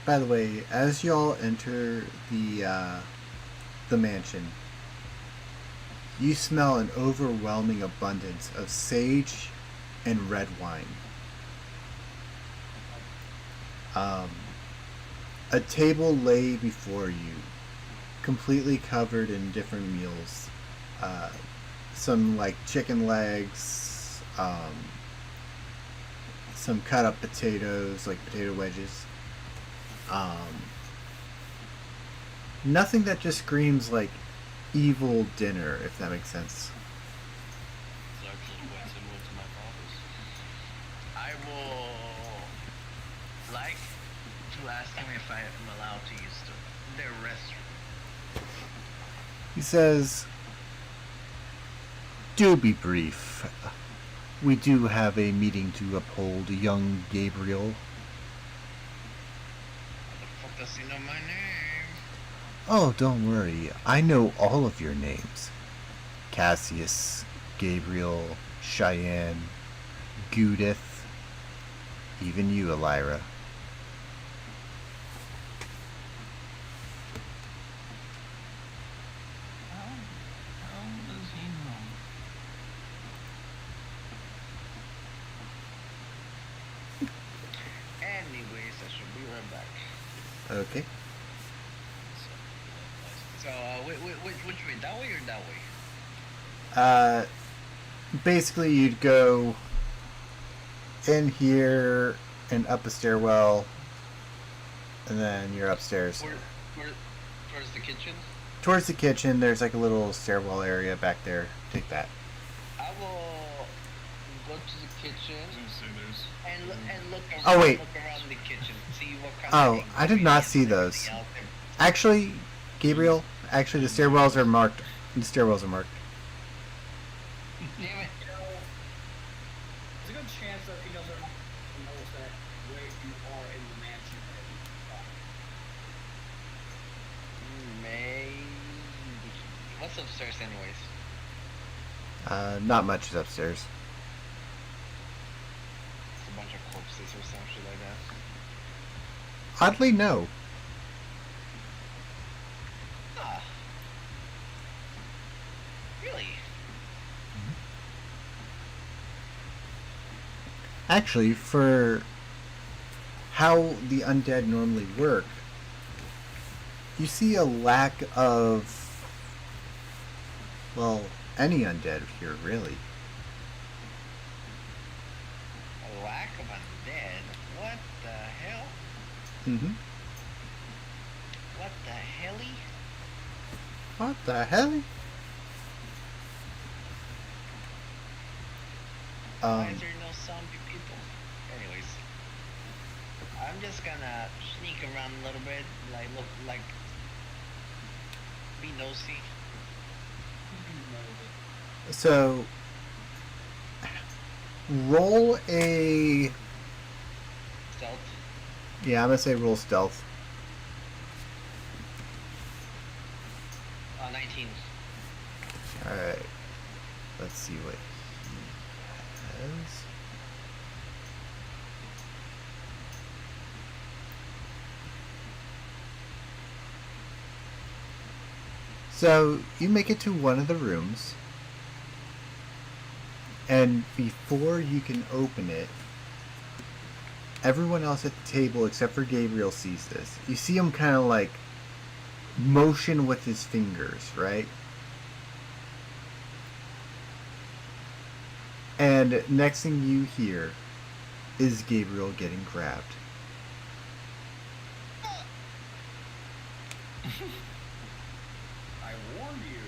by the way, as y'all enter the mansion, you smell an overwhelming abundance of sage and red wine. A table lay before you, completely covered in different meals. Some like chicken legs, some cut up potatoes, like potato wedges. Nothing that just screams like evil dinner, if that makes sense. It's actually quite similar to my father's. I will like to ask him if I am allowed to use their restroom. He says, "Do be brief. We do have a meeting to uphold, young Gabriel." How the fuck does he know my name? "Oh, don't worry. I know all of your names. Cassius, Gabriel, Cheyenne, Judith, even you, Elira." How does he know? Anyways, I should be right back. Okay. So, which way? That way or that way? Basically, you'd go in here and up a stairwell, and then you're upstairs. Towards the kitchen? Towards the kitchen, there's like a little stairwell area back there. Take that. I will go to the kitchen I was gonna say there's. and look around, Oh, wait. look around the kitchen, see what kind Oh, of I did not see those. Actually, Gabriel, actually the stairwells are marked. The stairwells are marked. Damn it. You know, there's a good chance that he doesn't notice that where you are in the mansion. Maybe. What's upstairs, anyways? Not much is upstairs. It's a bunch of corpses or some shit like that. Oddly, no. Ah. Really? Actually, for how the undead normally work, you see a lack of, well, any undead here, really. A lack of undead? What the hell? Mm-hmm. What the helly? What the hell? Why is there no zombie people? Anyways, I'm just gonna sneak around a little bit, like look, like be nosy. So, roll a. Stealth. Yeah, I'm gonna say roll stealth. 19. Alright. Let's see what he has. So, you make it to one of the rooms. And before you can open it, everyone else at the table except for Gabriel sees this. You see him kind of like motion with his fingers, right? And next thing you hear is Gabriel getting grabbed. I warned you.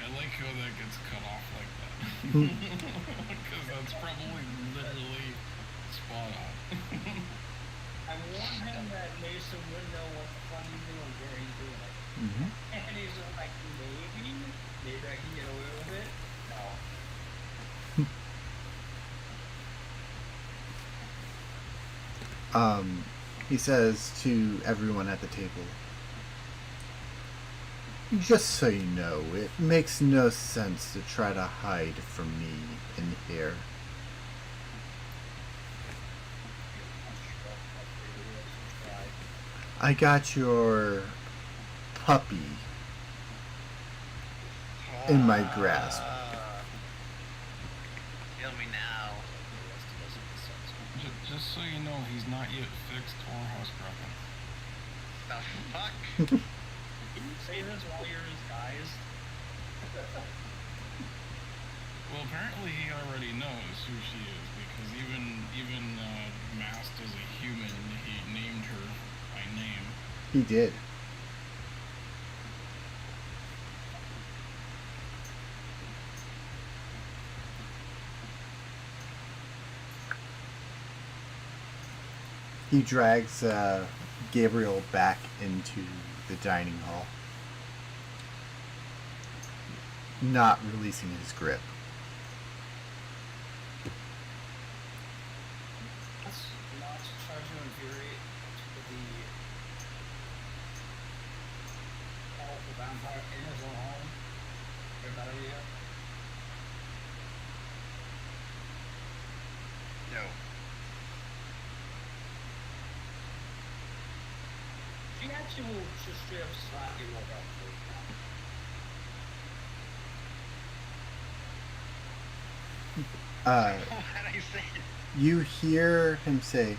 I like how that gets cut off like that. Because that's probably literally spot on. I warned him that Mason would know what the fuck he's doing where he's doing it. Mm-hmm. And he's just like, maybe I can get away with it? No. He says to everyone at the table, just so you know, it makes no sense to try to hide from me in here. I got your puppy in my grasp. Kill me now. Just so you know, he's not yet fixed or housebroken. The fuck? Can you say this while you're disguised? Well, apparently he already knows who she is because even masked as a human, he named her by name. He did. He drags Gabriel back into the dining hall, not releasing his grip. That's not to try to infuriate the powerful vampire in his own home. Get that idea? No. She actually will just straight up slap you walk out the Uh, What I said? you hear him say,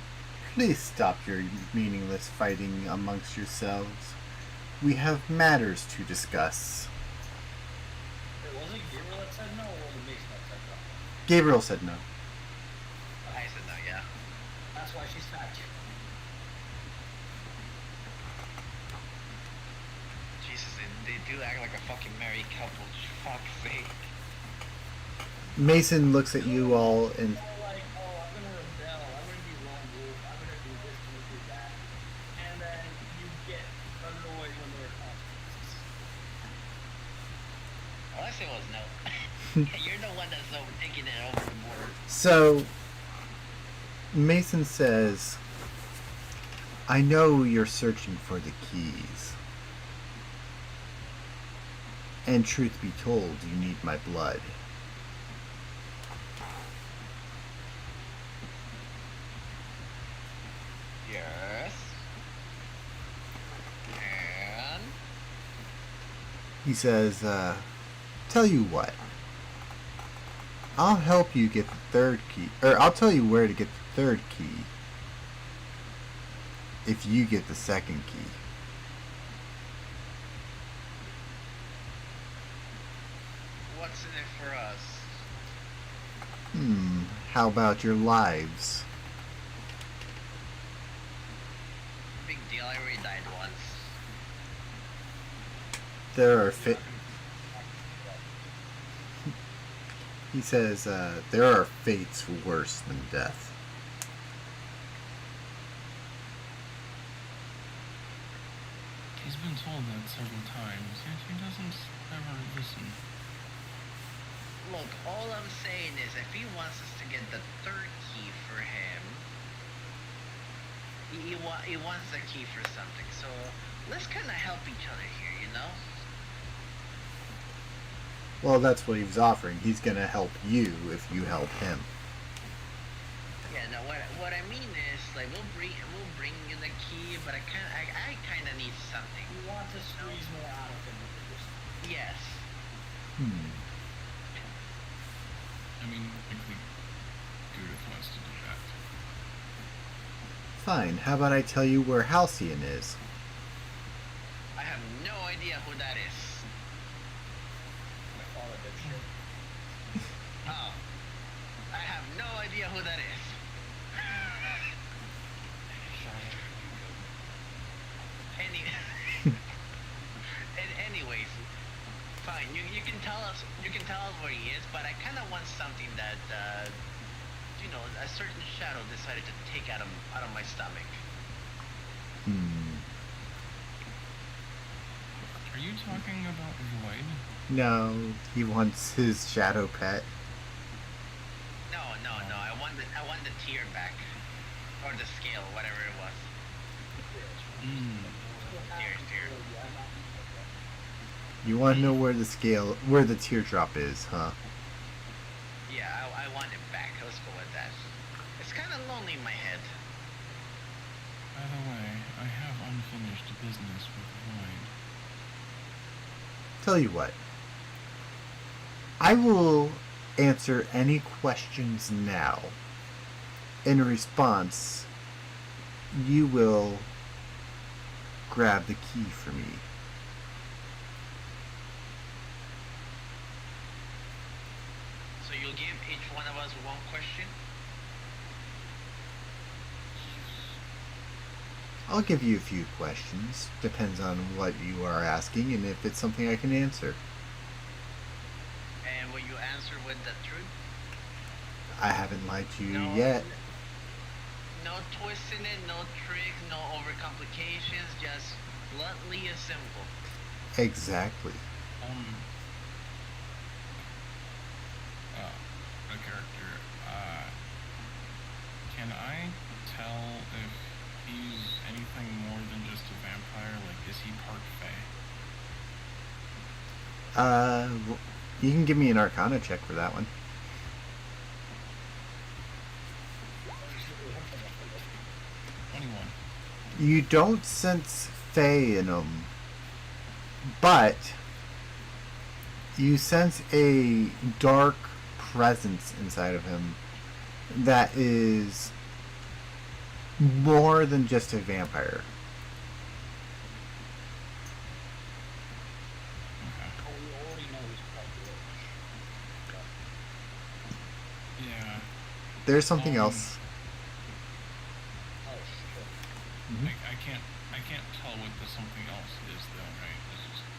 "Please stop your meaningless fighting amongst yourselves. We have matters to discuss." It wasn't Gabriel that said no, or was it Mason that said no? Gabriel said no. I said no, yeah. That's why she slapped you. Jesus, they do act like a fucking married couple. Fuck's sake. Mason looks at you all and You're like, oh, I'm gonna rebel, I'm gonna be lone wolf, I'm gonna do this, I'm gonna do that. And then you get annoyed when there are consequences. All I said was no. You're the one that's so taking it over the board. so Mason says, "I know you're searching for the keys. And truth be told, you need my blood. Yes. And He says, tell you what. I'll help you get the third key. Or I'll tell you where to get the third key. If you get the second key. What's in it for us? How about your lives? Big deal, I already died once. There are He says, there are fates worse than death. He's been told that several times, yet he doesn't ever listen. Look, all I'm saying is if he wants us to get the third key for him, he wants the key for something. So let's kind of help each other here, you know? Well, that's what he was offering. He's gonna help you if you help him. Yeah, no, what I mean is, like, we'll bring you the key, but I kind of need something. You want to squeeze more out of him. Yes. I mean, technically, Judith wants to do that. Fine. How about I tell you where Halcyon is? I have no idea who that is. My father did shit. Oh. I have no idea who that is. Anyways, fine. You can tell us where he is, but I kind of want something that a certain shadow decided to take out of my stomach. Are you talking about Void? No, he wants his shadow pet. No. I want the tear back, or the scale, whatever it was. Tear. You want to know where the teardrop is, huh? Yeah, I want it back. Let's go with that. It's kind of lonely in my head. By the way, I have unfinished business with Void. Tell you what. I will answer any questions now. In response, you will grab the key for me. So you'll give each one of us one question? I'll give you a few questions. Depends on what you are asking and if it's something I can answer. And will you answer with the truth? I haven't lied to you No. yet. No twisting it, no tricks, no overcomplications, just bluntly and simple. Exactly. A character, can I tell if he's anything more than just a vampire? Like, is he part fae? You can give me an Arcana check for that one. 21. You don't sense Fae in him, but you sense a dark presence inside of him that is more than just a vampire. Okay. Oh, we already know he's quite rich. Yeah. There's something else. Oh, shit. I can't tell what the something else is though, right?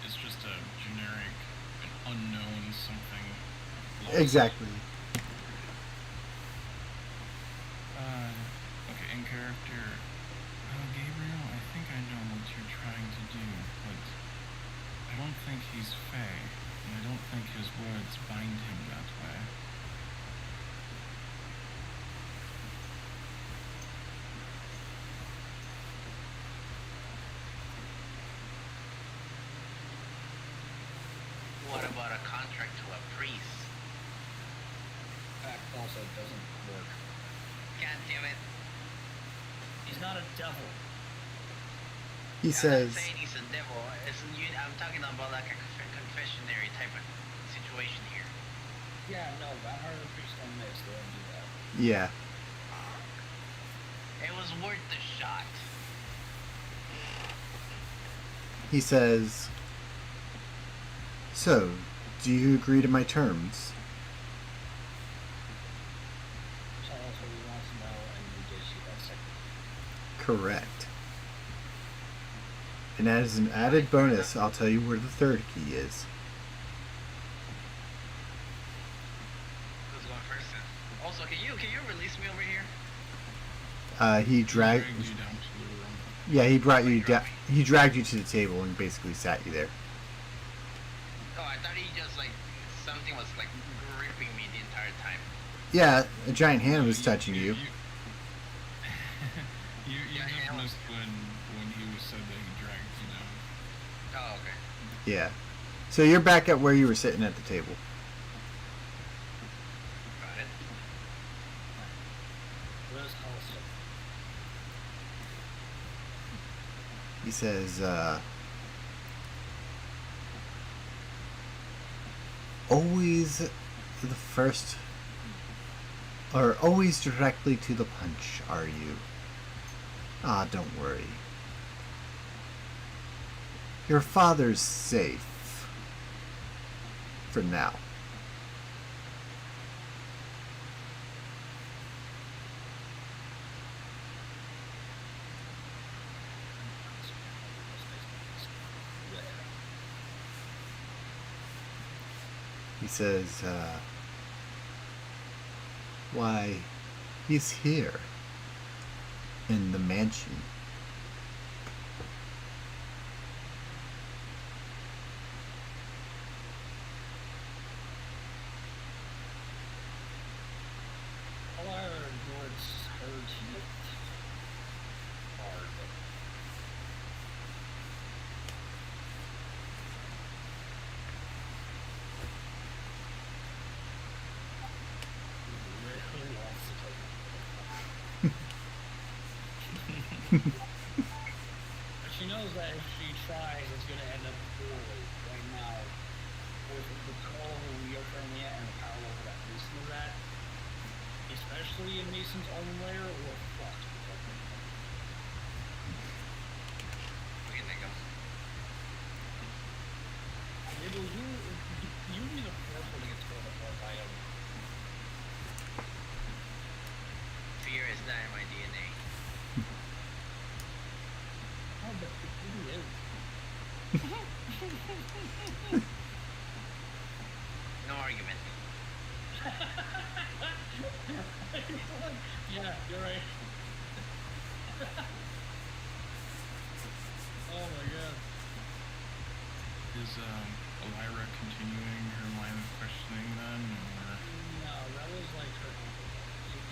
It's just a generic, an unknown something. lost. Exactly. Okay, in character, Gabriel, I think I know what you're trying to do, but I don't think he's Fae, and I don't think his words bind him that way. What about a contract to a priest? That also doesn't work. God damn it. He's not a devil. He I'm says, not saying he's a devil. I'm talking about like a confessionary type of situation here. Yeah, no, vampires Yeah. It was worth the shot. He says, "So, do you agree to my terms?" Tell us what he wants to know, and we did shoot that second. Correct. And as an added bonus, I'll tell you where the third key is. Who's going first then? Also, can you release me over here? He dragged. you down to the room. Yeah, he brought you down. He dragged you to the table and basically sat you there. Oh, I thought he just like something was like gripping me the entire time. Yeah, a giant hand was touching you. You Yeah, just yeah. missed when he was said that he dragged you down. Oh, okay. Yeah. So you're back at where you were sitting at the table. Got it. Where's Hollister? He says, always the first, or always directly to the punch, are you? Ah, don't worry. Your father's safe. For now. He says, why, he's here. In the mansion. All I heard was her teeth. Hard. Really wants to take but she knows that if she tries, it's going to end up poorly. Right now, with the control who we are currently at and the power level that Mason is at, especially in Mason's own lair, we're fucked. What do you think of? Maybe you need a first one to get told apart by him. Fear is not in my DNA. Oh, but it really is. No argument. Yeah, you're right. Oh my god. Is Elira continuing her line of questioning then, or No, that was like her.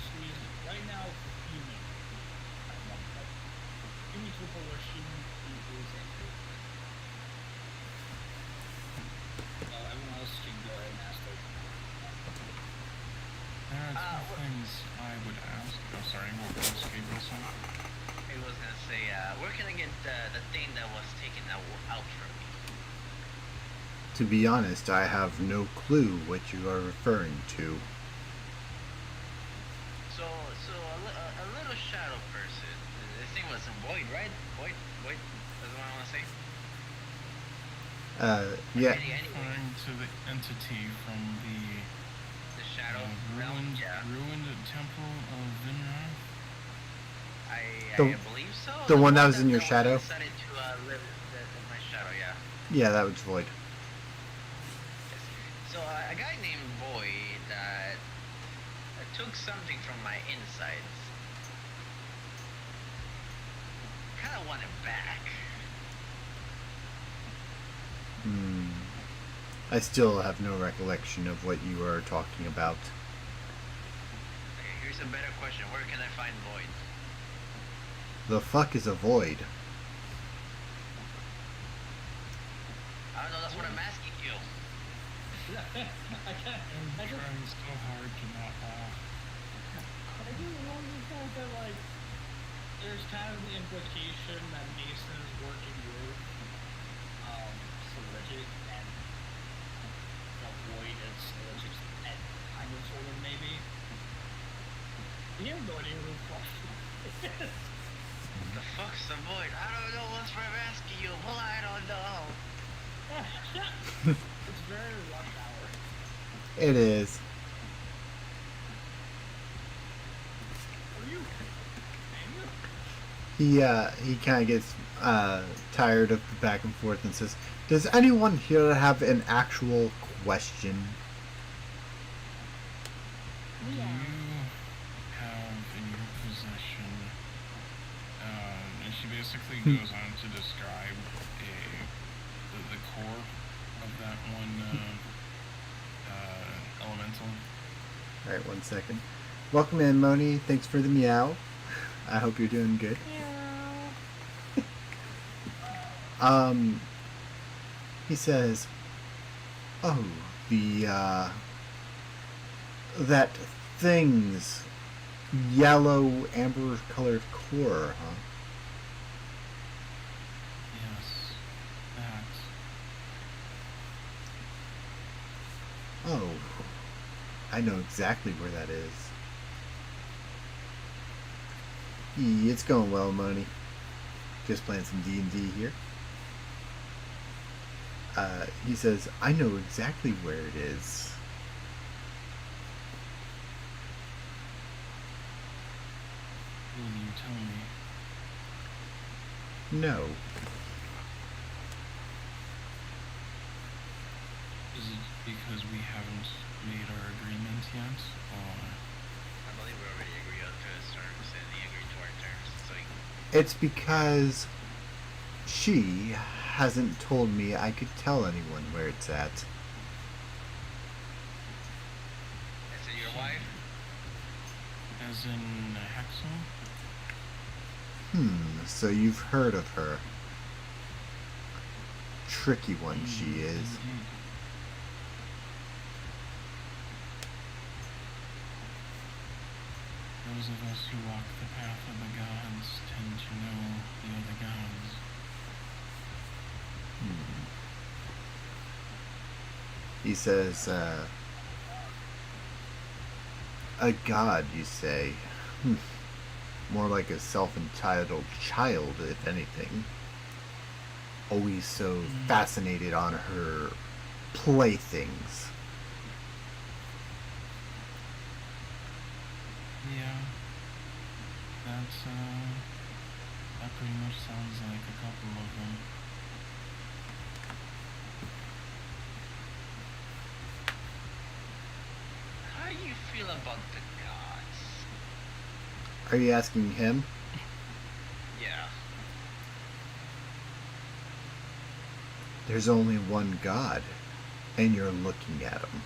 She's right now fuming. Fuming to the point where she is angry. Everyone else can go ahead and ask their. there are two what- things I would ask. Oh, sorry, what was Gabriel saying? I was gonna say, where can I get the thing that was taken out from me? To be honest, I have no clue what you are referring to. So a little shadow person. This thing was Void, right? Void. That's what I want to say. Yeah. Anyway, Referring to the entity from the the shadow realm. Yeah. ruined temple of Vinra. I The- believe so. the one that was in your that shadow? Decided to live my shadow. Yeah. Yeah, that was Void. So a guy named Void took something from my insides. Kind of want it back. I still have no recollection of what you are talking about. Okay, here's a better question. Where can I find Void? The fuck is a void? I don't know. That's what I'm asking you. I can't. I'm trying so hard to not laugh. I do want to point that like there's kind of the implication that Mason is working with Soligic and the Void is Soligic's pet, kind of sort of maybe. have no idea who Flush is. The fuck's the void? I don't know what's from asking you. Well, I don't know. It's very rush hour. It is. Are you? He kind of gets tired of the back and forth and says, "Does anyone here have an actual question?" Do you have in your possession, and she basically goes on to describe the core of that one elemental. All right, 1 second. Welcome in, Moni. Thanks for the meow. I hope you're doing good. He says, "Oh, the that thing's yellow amber-colored core, huh?" Yes, that. "Oh, I know exactly where that is." It's going well, Moni. Just playing some D&D here. He says, "I know exactly where it is." Will you tell me? No. Is it because we haven't made our agreement yet, or? I believe we already agreed to his terms, and he agreed to our terms. So It's because she hasn't told me I could tell anyone where it's at. is it your wife? As in Hexel? So you've heard of her. Tricky one she is. Indeed. Those of us who walk the path of the gods tend to know the other gods. He says, "A god, you say? More like a self-entitled child, if anything. Always so fascinated on her playthings." Yeah. That pretty much sounds like a couple of them. How do you feel about the gods? Are you asking him? Yeah. There's only one god, and you're looking at him.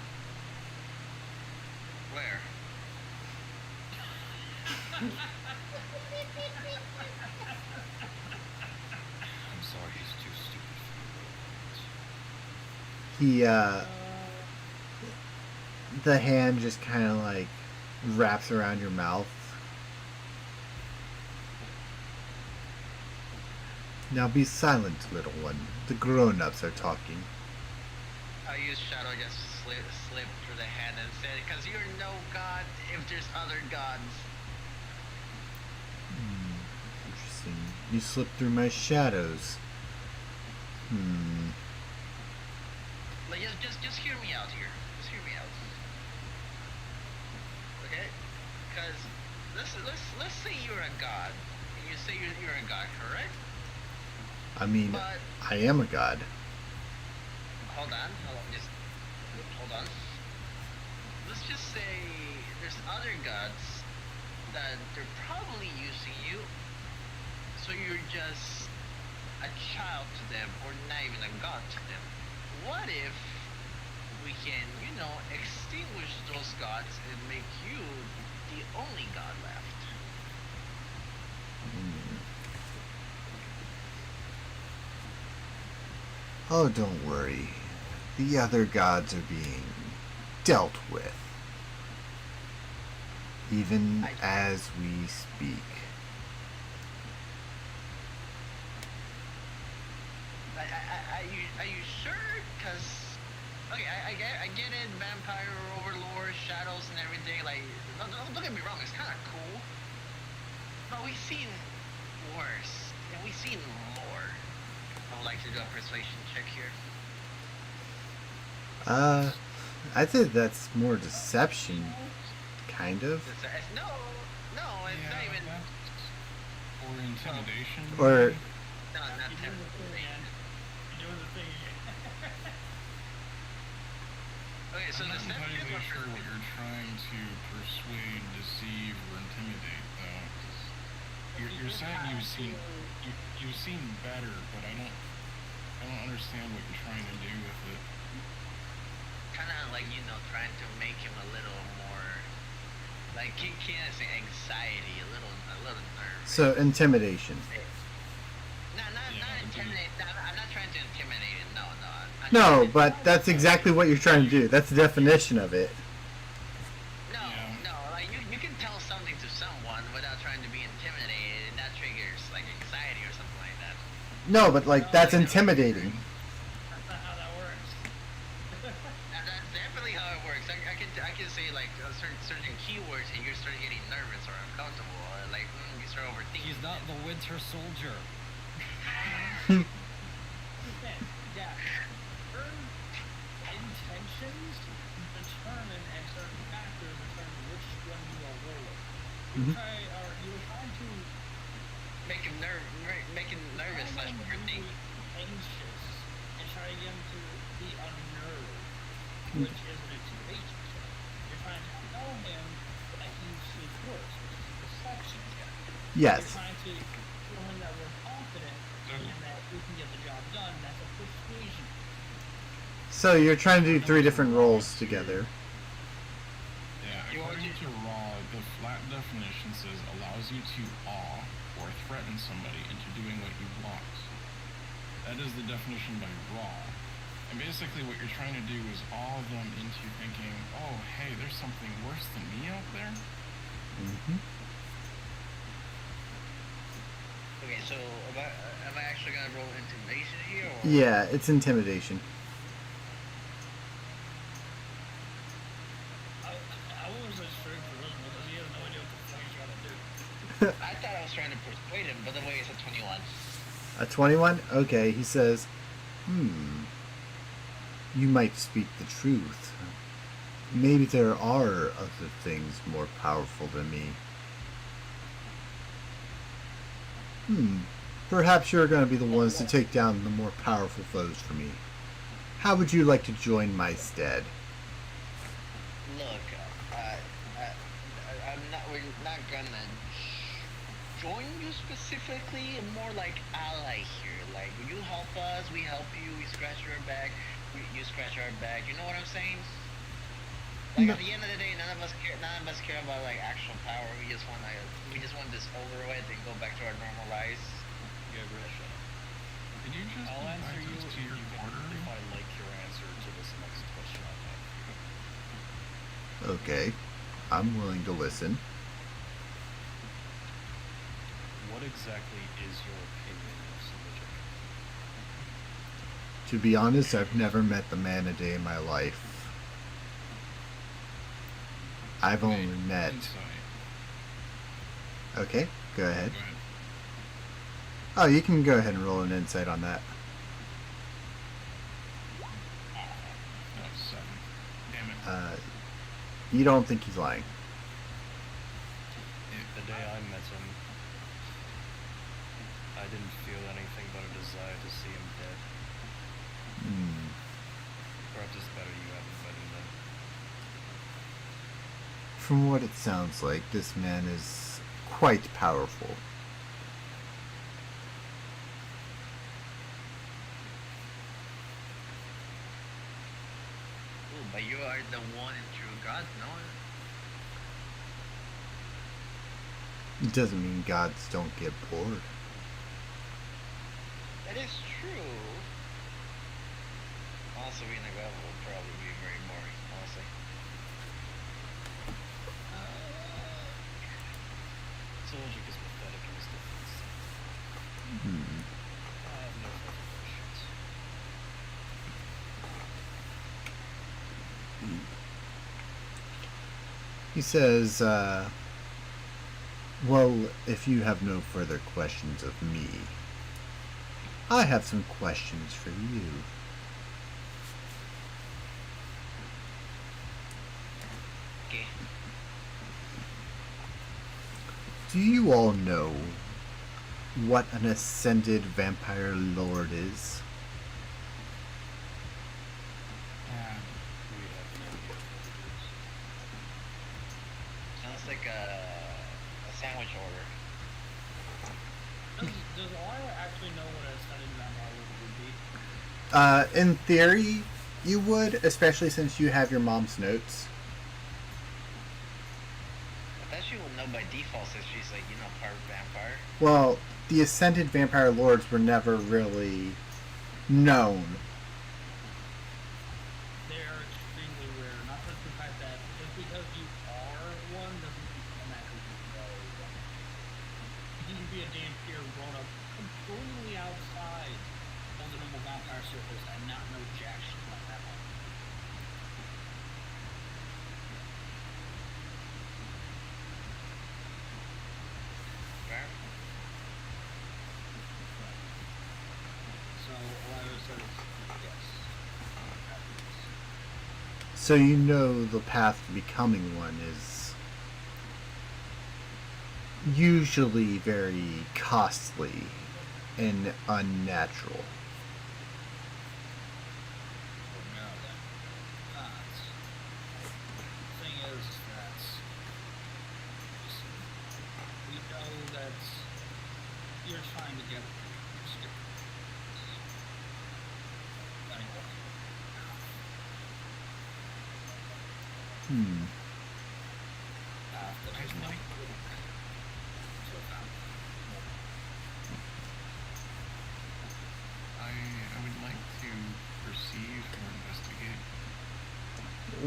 Where? I'm sorry, he's too stupid for He, the hand just kind of like wraps around your mouth. "Now be silent, little one. The grown-ups are talking." I use shadow just slip through the hand and said, "Because you're no god if there's other gods." Interesting. You slip through my shadows. Like, just hear me out here. Just hear me out. Okay? Because let's say you're a god, and you say you're a god, correct? I mean, But I am a god. hold on, just hold on. Let's just say there's other gods that they're probably using you, so you're just a child to them, or not even a god to them. What if we can, extinguish those gods and make you the only god left? Oh, don't worry. The other gods are being dealt with. Even as we speak. Are you sure? Because Okay, I get it, vampire overlord, shadows and everything. Like, don't get me wrong, it's kind of cool. But we've seen worse, and we've seen more. I would like to do a persuasion check here. I'd say that's more deception, kind of. No, it's not even. Or intimidation. Or No, not You're doing the thing, man. You're doing the thing again. Okay, so I'm not deception entirely or sure what you're trying to persuade, deceive, or intimidate, though. You're saying you've seen better, but I don't understand what you're trying to do with it. kind of like trying to make him a little more like can't say anxiety, a little nervous. so intimidation. Not intimidate. I'm not trying to intimidate him. No. I'm No, trying to- but that's exactly what you're trying to do. That's the definition of it. No. Like you can tell something to someone without trying to be intimidated, and that triggers like anxiety or something like that. No, but like that's intimidating. That's not how that works. And that's definitely how it works. I can say like certain keywords, and you start getting nervous or uncomfortable, or like you start overthinking. He's not the Winter Soldier. Again, yeah. Certain intentions determine and certain factors determine which one you are rolling. Mhm. You were trying to Make him nervous slash try to overthink. be anxious and try to get him to be unnerved, which is an intimidation check. You're trying to tell him that he's worse, which is a deception check. Yes. You're trying to show him that we're confident and that we can get the job done. That's a persuasion. So you're trying to do 3 different roles together. Yeah, according to Raw, the flat definition says allows you to awe or threaten somebody into doing what you want. That is the definition by Raw. And basically what you're trying to do is awe them into thinking, oh, hey, there's something worse than me out there? Hmm. Okay, so am I actually gonna roll intimidation here? Or? Yeah, it's intimidation. I was just straight charisma because he has no idea what the fuck he's trying to do. I thought I was trying to persuade him, but the way it's a 21. A 21? Okay, he says, you might speak the truth. Maybe there are other things more powerful than me. Perhaps you're going to be the ones to take down the more powerful foes for me. How would you like to join my stead? Look, we're not gonna join you specifically, more like ally here. Like, you help us, we help you, we scratch your back, you scratch our back, you know what I'm saying? Like, No. at the end of the day, none of us care about, like, actual power. We just want this over with and go back to our normal lives. Yeah, really shut up. Did you just I'll answer you practice if to your you can, quarter? if I like your answer to this next question I have for you. Okay, I'm willing to listen. What exactly is your opinion of Symmetric? To be honest, I've never met the man a day in my life. I've only met... Insight. Okay, go ahead. Go ahead. Oh, you can go ahead and roll an insight on that. That was 7. Damn it. You don't think he's lying. The day I met him, I didn't feel anything but a desire to see him dead. Perhaps it's better you haven't met him then. From what it sounds like, this man is quite powerful. Ooh, but you are the one and true God, no? It doesn't mean gods don't get bored. That is true. Also, being a god will probably be very boring, honestly. Symmetric is pathetic in his defense. I have no further questions. He says, well, if you have no further questions of me, I have some questions for you. Okay. Do you all know what an ascended vampire lord is? And We have no idea what it is. Sounds like a sandwich order. Does Lyra actually know what a ascended vampire would be? In theory, you would, especially since you have your mom's notes. I thought she would know by default since she's like, part vampire. Well, the ascended vampire lords were never really known. They are extremely rare. Not just the fact that just because you are one doesn't automatically know one. You can be a damn peer grown up completely outside of the normal vampire circles and not know jack shit about that one. Fair? So Lyra says yes. That is. So you know the path to becoming one is usually very costly and unnatural. Well, no, then not. The thing is that we know that you're trying to get Hmm. I'd like I would like to perceive or investigate.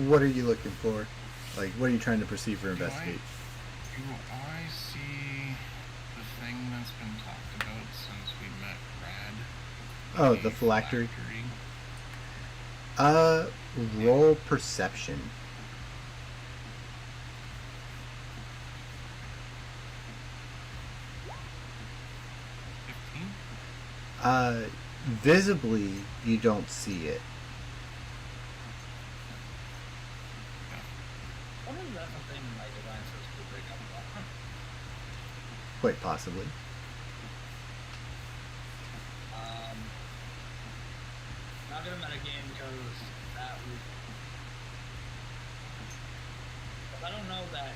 What are you looking for? Like, what are you trying to perceive or Do I- investigate? Do I see the thing that's been talked about since we met Rad? Oh, the phylactery? Roll perception. 15? Visibly, you don't see it. I wonder if that's a thing my divine says to break up about. Quite possibly. Not gonna metagame because that would. I don't know that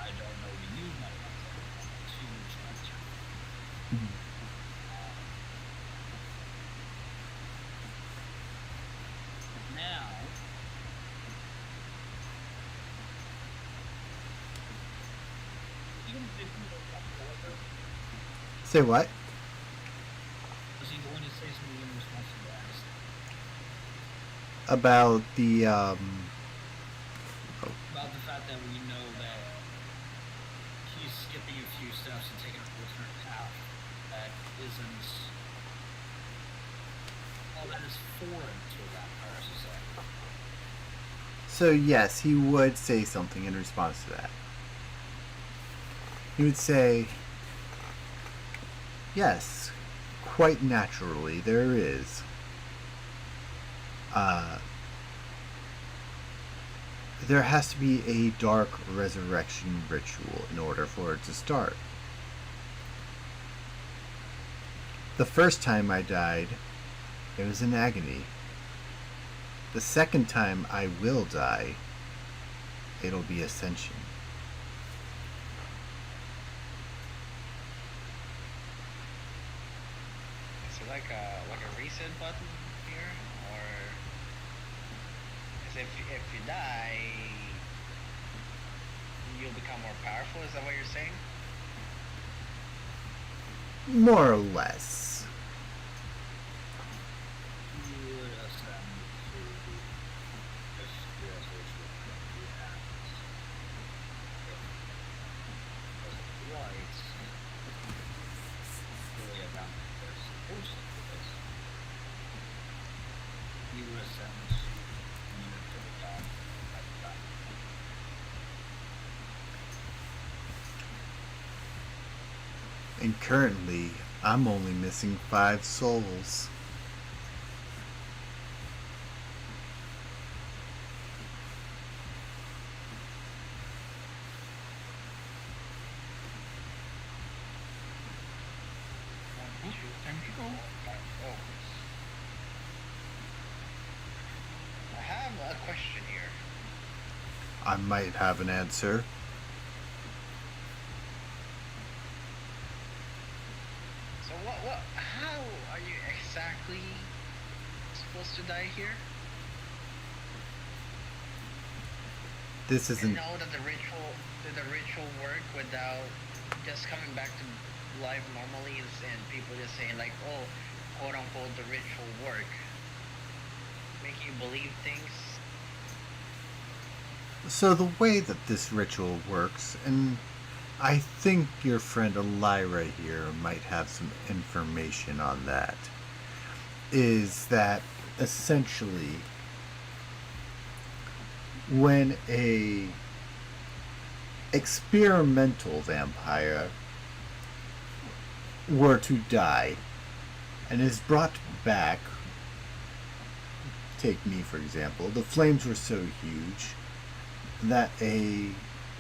I don't know to use my divine too much. Now, even if you don't talk about it, Say what? is he going to say something in response to that? About the, About the fact that we know that he's skipping a few steps and taking a different path that isn't. All that is foreign to a vampire society. So yes, he would say something in response to that. He would say, yes, quite naturally, there is. There has to be a dark resurrection ritual in order for it to start. The first time I died, it was in agony. The second time I will die, it'll be ascension. Is it like a reset button here, or is if you die, you'll become more powerful? Is that what you're saying? More or less. You would ascend to this realization that you have. Right. Really about they're supposed to do this. You would ascend and you would And currently, I'm only missing 5 souls. One, two, Time to go. oh. I have a question here. I might have an answer. So how are you exactly supposed to die here? This You isn't. know that the ritual work without just coming back to life normally and people just saying like, oh, quote unquote, the ritual work, making you believe things. So, the way that this ritual works, and I think your friend Elira here might have some information on that, is that essentially when a experimental vampire were to die and is brought back, take me for example, the flames were so huge that a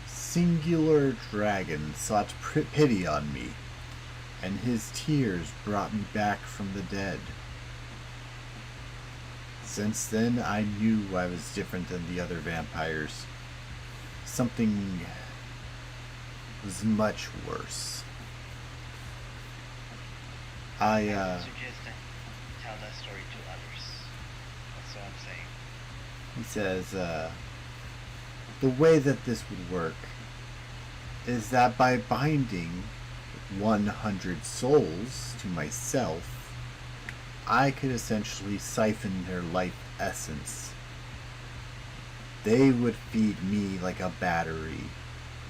singular dragon sought pity on me, and his tears brought me back from the dead. Since then, I knew I was different than the other vampires. Something was much worse. I would suggest that you tell that story to others. That's what I'm saying. He says, the way that this would work is that by binding 100 souls to myself, I could essentially siphon their life essence. They would feed me like a battery,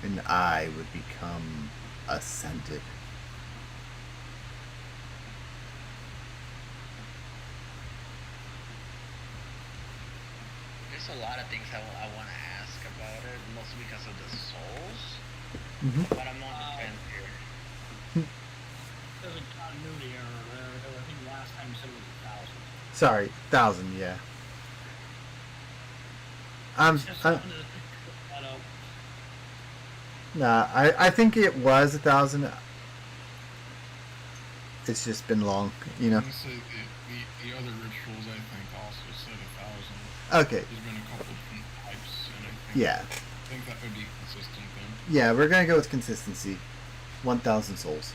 and I would become ascended. There's a lot of things I want to ask about it, mostly because of the souls. Mm-hmm. But I'm on the fence here. There's a continuity error there. I think last time you said it was 1,000. Sorry, 1,000, yeah. I'm, Just I, wanted to pick that up. nah, I think it was 1,000. It's just been long, you know. Honestly, the other rituals I think also said 1,000. Okay, There's been a couple different types, and I think yeah. I think that would be consistent then. Yeah, we're gonna go with consistency. 1,000 souls.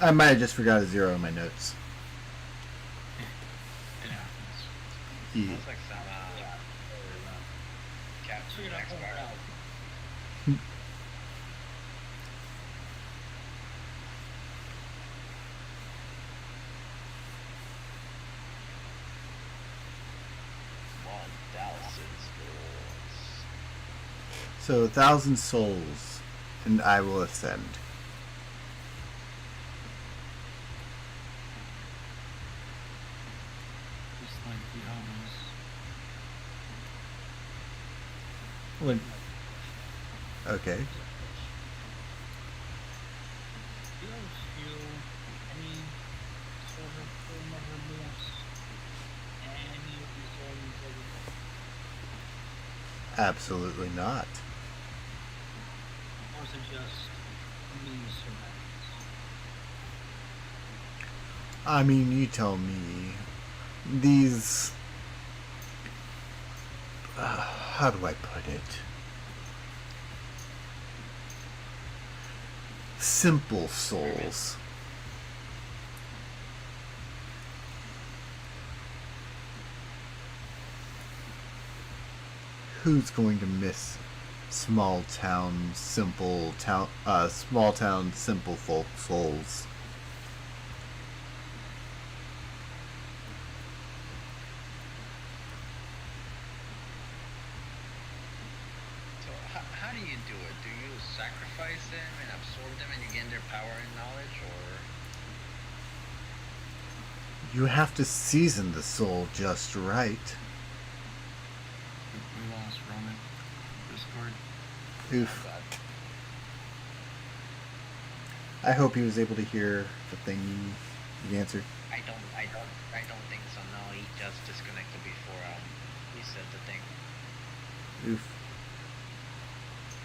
I might have just forgot a zero in my notes. It happens. Yeah. Sounds like some Yeah. Captain So you're not Jack pulling it Sparrow. out. So 1,000 souls, and I will ascend. Just like the others. When? Okay. Do you ever feel any sort of form of remorse? Any of these things that Absolutely not. or is it just me surroundings? I mean, you tell me. These. How do I put it? Simple souls. Who's going to miss small town, simple folk souls? So how do you do it? Do you sacrifice them and absorb them and you gain their power and knowledge, or You have to season the soul just right. We lost Roman. Discord. Oof. God? I hope he was able to hear the thing you answered. I don't think so. No, he just disconnected before he said the thing. Oof.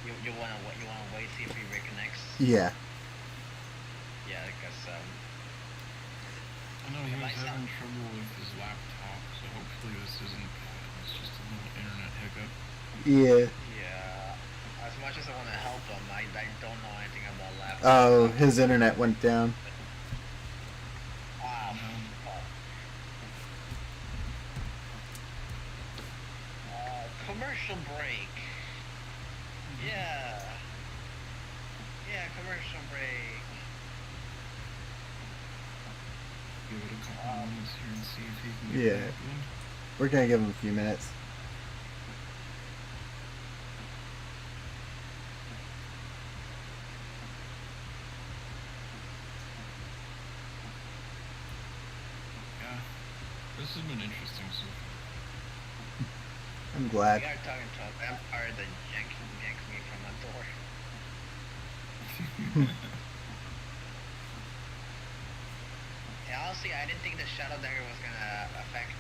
You wanna wait see if he reconnects? Yeah. Yeah, because I know he Am was I sound- having trouble with his laptop, so hopefully this isn't bad. It's just a little internet hiccup. Yeah. yeah. As much as I want to help him, I don't know anything about laptops. Oh, his internet went down. Ah, Um, fuck. Commercial break. Yeah. Yeah, commercial break. give it a couple minutes here and see if he can get Yeah. back in. We're gonna give him a few minutes. Yeah, this has been interesting so far. I'm We glad. are talking to a vampire that yanked me from a door. And honestly, I didn't think the Shadow Dagger was gonna affect.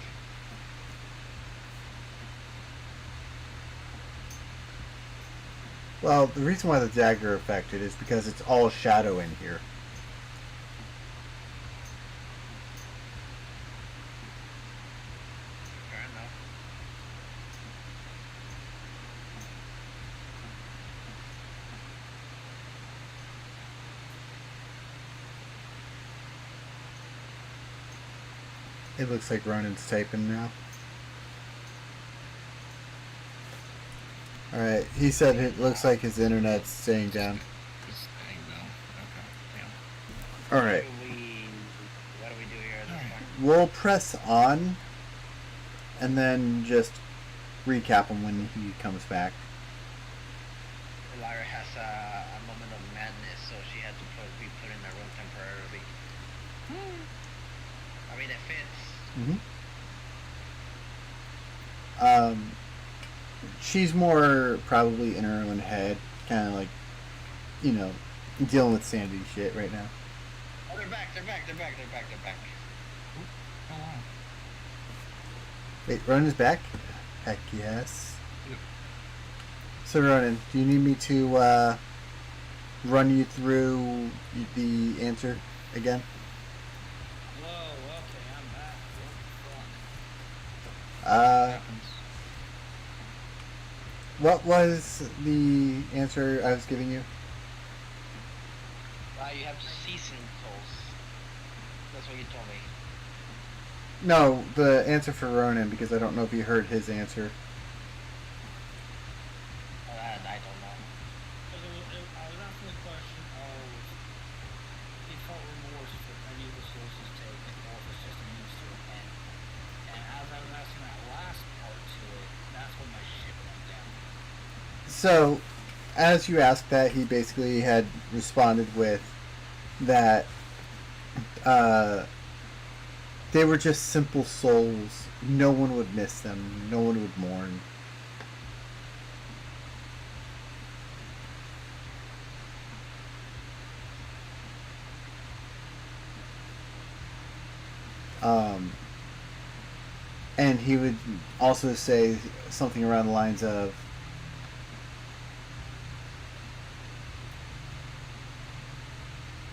Well, the reason why the dagger affected is because it's all shadow in here. Fair enough. It looks like Ronan's typing now. Alright, he said it looks like his internet's staying down. It's staying down. Okay, yeah. Alright, What do we do here at this Alright. point? we'll press on and then just recap him when he comes back. Lyra has a moment of madness, so she had to be put in a room temporarily. I mean, it fits. She's more probably in her own head, kind of like, you know, dealing with Sandy shit right now. Oh, they're back. Oh wow. Wait, Ronan's back? Heck yes. Yep. So Ronan, do you need me to run you through the answer again? Whoa, okay, I'm back. What the fuck? Happens. What was the answer I was giving you? You have season souls. That's what you told me. No, the answer for Ronan, because I don't know if you heard his answer. I don't know. Because I was asking the question of he felt remorse for any of the souls he's taken, or if it's just a means to repent. And as I was asking that last part to it, that's when my shit went down. So, as you asked that, he basically had responded with that they were just simple souls. No one would miss them. No one would mourn. And he would also say something around the lines of,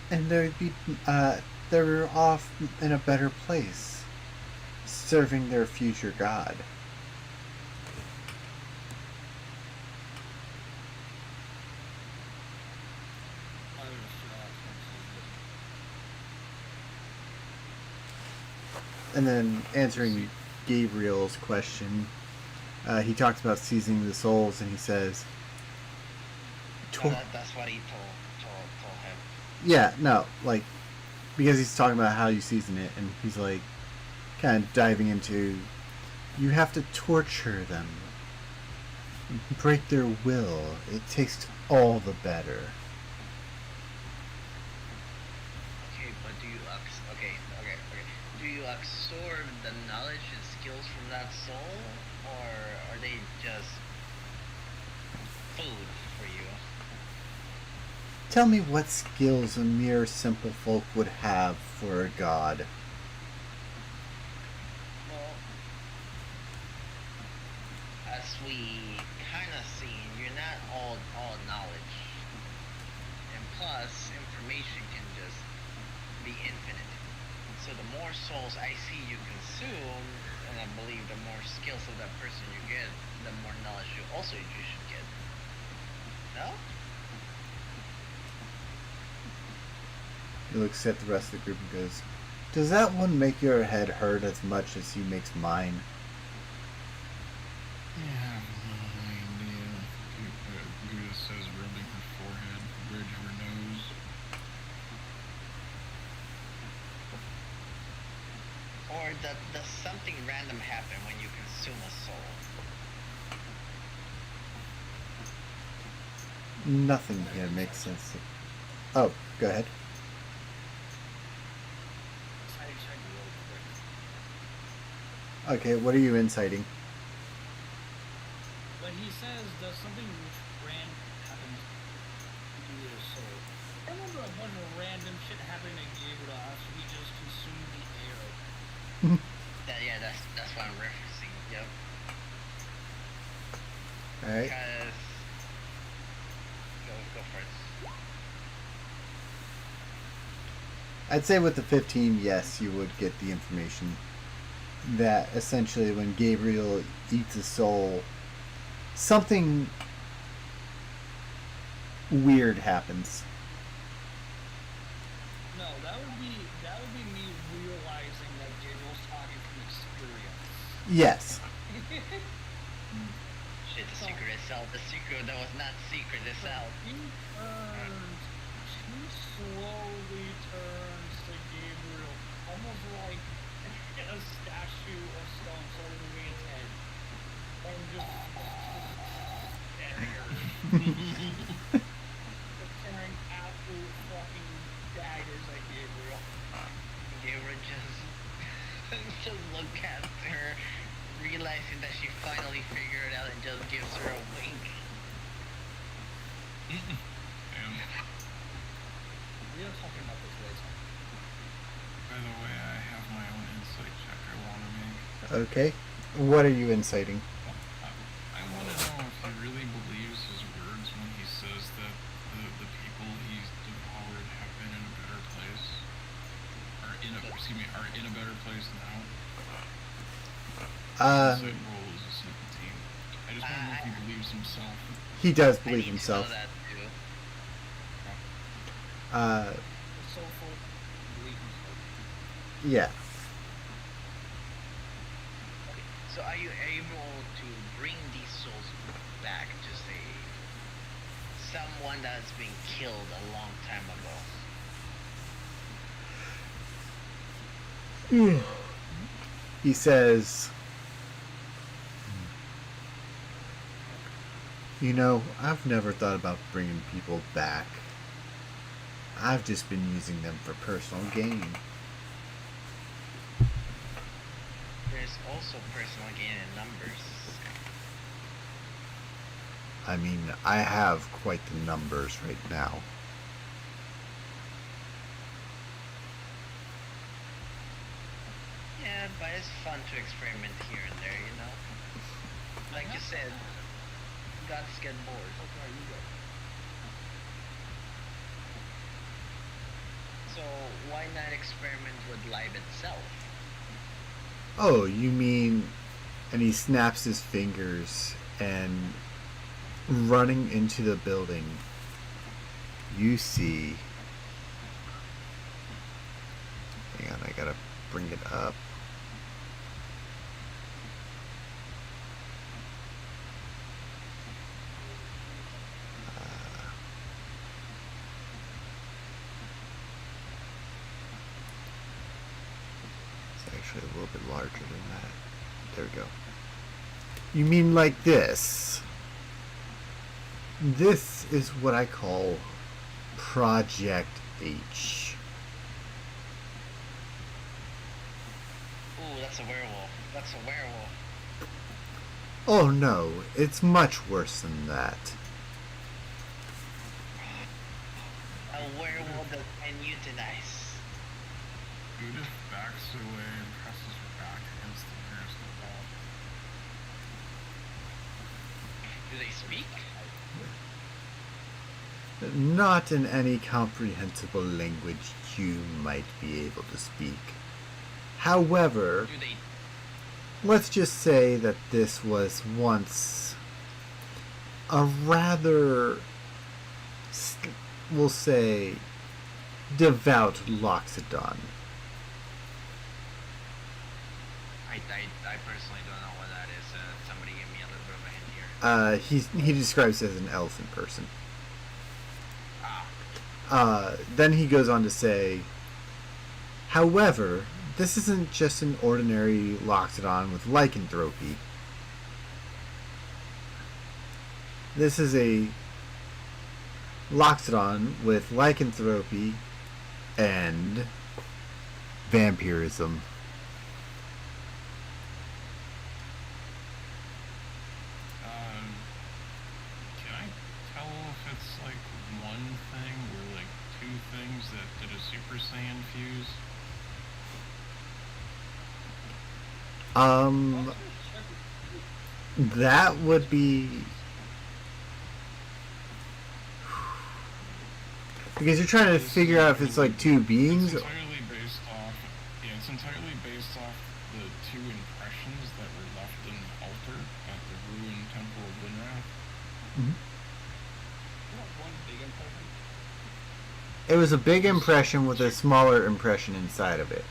and they're off in a better place, serving their future god. Other shit I And then answering Gabriel's question, he talks about seizing the souls, and he says, That's what he told him. "Yeah, no, like, because he's talking about how you season it, and he's like, kind of diving into, you have to torture them, break their will. It tastes all the better." Okay, but do you do you absorb the knowledge and skills from that soul, or are they just food for you? Tell me what skills a mere simple folk would have for a god. Well, as we kind of seen, you're not all knowledge, and plus, information can just be infinite. So the more souls I see you consume, and I believe the more skills of that person you get, the more knowledge you should get. No? He looks at the rest of the group and goes, "Does that one make your head hurt as much as he makes mine?" Yeah, idea. Gouda says, rubbing her forehead, bridge of her nose. Or does something random happen when you consume a soul? Nothing here makes sense. Oh, go ahead. Exciting real quick. Okay, what are you inciting? When he says, does something random happen to your soul? I remember a bunch of random shit happening to Gabriel after he just consumed the air. Yeah, that's what I'm referencing. Yep. Alright. Because go first. I'd say with the 15, yes, you would get the information that essentially when Gabriel eats a soul, something weird happens. No, that would be me realizing that Gabriel's talking from experience. Yes. Shit, the secret is out. The secret that was not secret is out. He slowly turns to Gabriel, almost like a statue of stone slowly moving its head. And just staring absolute fucking daggers at Gabriel. Gabriel just look at her, realizing that she finally figured it out, and just gives her a wink. And We are talking about this later. by the way, I have my own insight check I want to make. Okay. What are you inciting? I want to know if he really believes his words when he says that the people he's devoured have been in a better place. Are in a better place now. Insight roll is a 17. I just want to know if he believes himself. He does I believe need himself. to know that too. It's so full of belief in himself. Yeah. Okay, so are you able to bring these souls back to say someone that's been killed a long time ago? He says, "You know, I've never thought about bringing people back. I've just been using them for personal gain." There's also personal gain in numbers. I mean, I have quite the numbers right now. Yeah, but it's fun to experiment here and there, you know? Like you said, gods get bored. Okay, you go. So why not experiment with life itself? Oh, you mean... And he snaps his fingers, and running into the building, you see... Hang on, I gotta bring it up. It's actually a little bit larger than that. There we go. You mean like this? This is what I call Project H. Ooh, that's a werewolf. That's a werewolf. Oh no, it's much worse than that. werewolf that can euthanize. Judith backs away and presses her back against the nearest wall. Do they speak? Not in any comprehensible language you might be able to speak. However, Do they? let's just say that this was once a rather, we'll say, devout Loxodon. I personally don't know what that is. Somebody give me a little bit of a hint here. He describes it as an elephant person. Ah, Then he goes on to say, however, this isn't just an ordinary Loxodon with lycanthropy. This is a Loxodon with lycanthropy and vampirism. Can I tell if it's like one thing or like two things that did a Super Saiyan fuse? That would be because you're trying to figure out if it's like two beings. It's entirely based off. Yeah, it's entirely based off the two impressions that were left in the altar at the ruined Temple of Winrath. One big impression. It was a big impression with a smaller impression inside of it.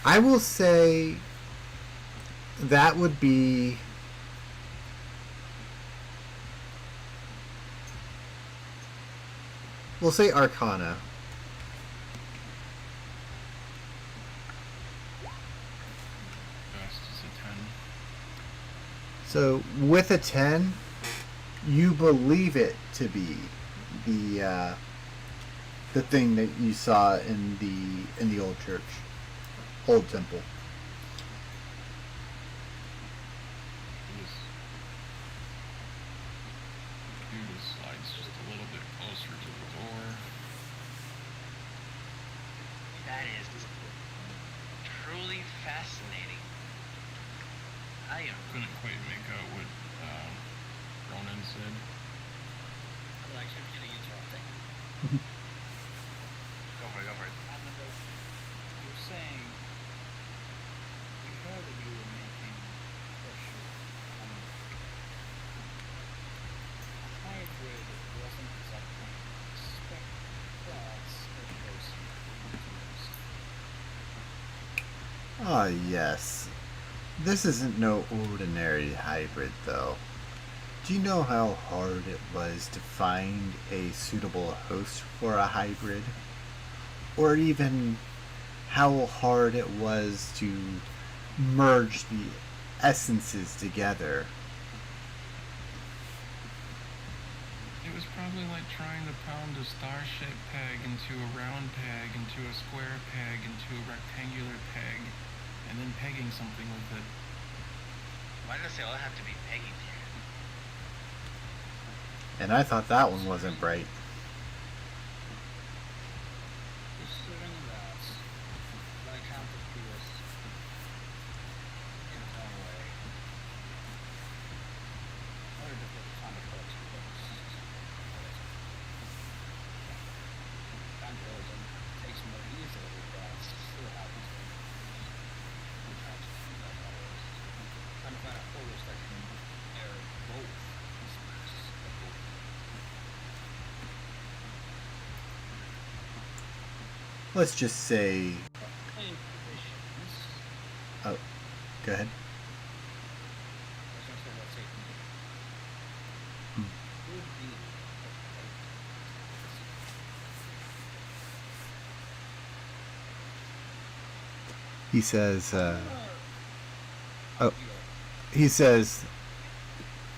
I will say that would be we'll say Arcana. Best is a 10. So with a 10, you believe it to be the thing that you saw in the old church, old temple. Judas slides just a little bit closer to the door. that is truly fascinating. I am. Couldn't quite make out what Ronan said. I'm actually getting interrupting. Go for it. Go for it. I remember you were saying we heard that you were making pressure on a hybrid wasn't exactly expect that's a person who Ah, yes. This isn't no ordinary hybrid, though. Do you know how hard it was to find a suitable host for a hybrid? Or even how hard it was to merge the essences together? It was probably like trying to pound a star-shaped peg into a round peg, into a square peg, into a rectangular peg, and then pegging something with it. Why does they all have to be pegging here? And I thought that one wasn't bright. considering that I counted Pierce in its own way. Very difficult to find a collection of books. Vandalism takes more easily, but still happens to be trying to find a host that can air both aspects of both. Let's just say. Playing positions. Oh, go ahead. I was gonna say let's say Hmm. would be He says, he says,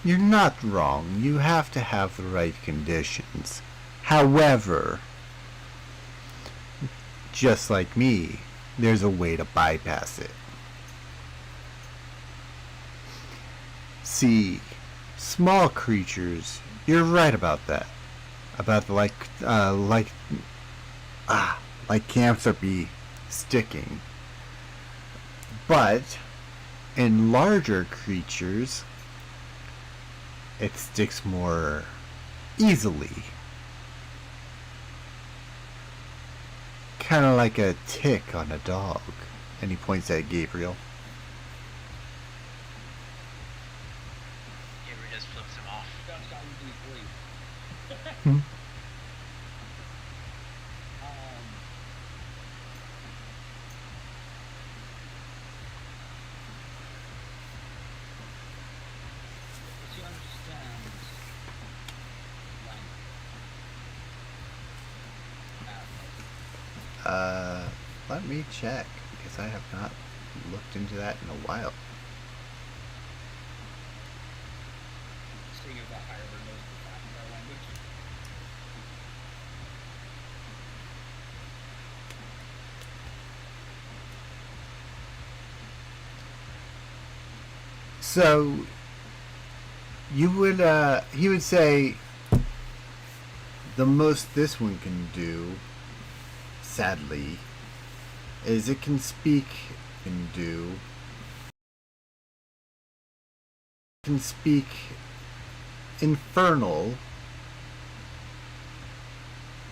you're not wrong. You have to have the right conditions. However, just like me, there's a way to bypass it. see, small creatures. You're right about that. About like lycanthropy sticking. But in larger creatures, it sticks more easily. Kind of like a tick on a dog. And he points at Gabriel. Gabriel just flips him off. That's got to be free. Hmm. Does he understand language? Let me check, because I have not looked into that in a while. Seeing if the higher knows the fact of our language. So, he would say, the most this one can do, sadly, is it can speak and can speak infernal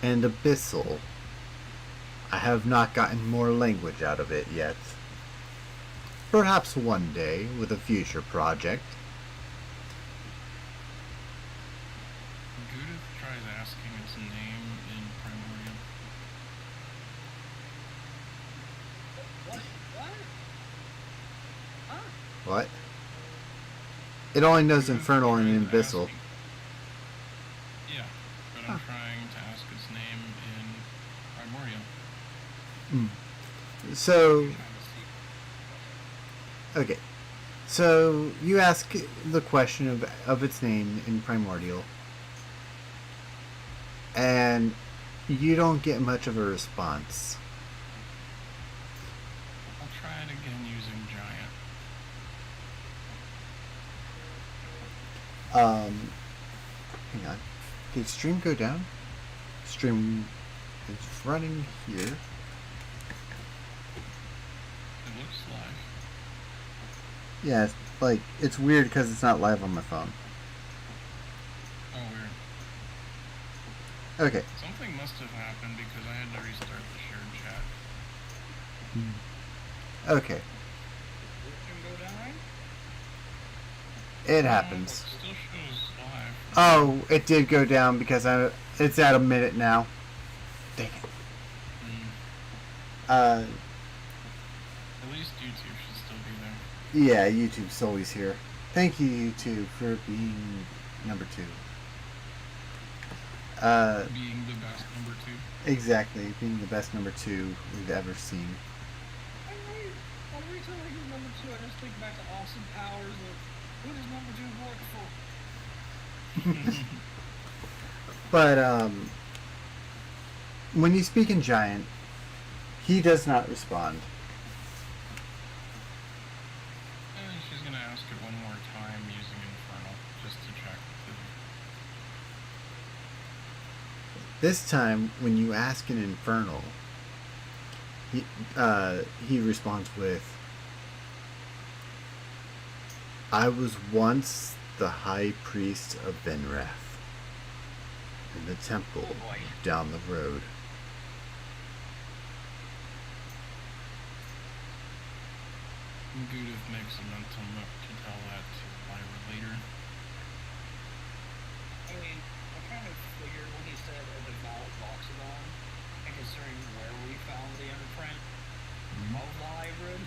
and abyssal. I have not gotten more language out of it yet. Perhaps one day, with a future project. Judith tries asking its name in Primordial. What? Huh? What? It only knows Judith infernal and tries abyssal. asking- Yeah, but I'm trying to ask its name in Primordial. So, Trying to see. okay. So, you ask the question of its name in Primordial, and you don't get much of a response. I'll try it again using Giant. Hang on. Did stream go down? Stream is running here. It looks live. Yeah, it's weird because it's not live on my phone. Oh, weird. Okay. Something must have happened because I had to restart the shared chat. Okay. It can go down. It It happens. still shows live. Oh, it did go down because it's at a minute now. Dang it. Mm, at least YouTube should still be there. Yeah, YouTube's always here. Thank you, YouTube, for being number 2. Being the best number 2. Exactly, being the best number 2 we've ever seen. Every time I hear number 2, I just think back to Austin Powers. Who does number 2 work for? But when you speak in Giant, he does not respond. And she's gonna ask it one more time using Infernal, just to check. This time, when you ask an Infernal, he responds with, I was once the High Priest of Benreth in the temple Oh boy. down the road. Judith makes a mental note to tell that to Lyra later. I mean, I kind of figured when he said a devout Voxodon, and considering where we found the imprint of the hybrid,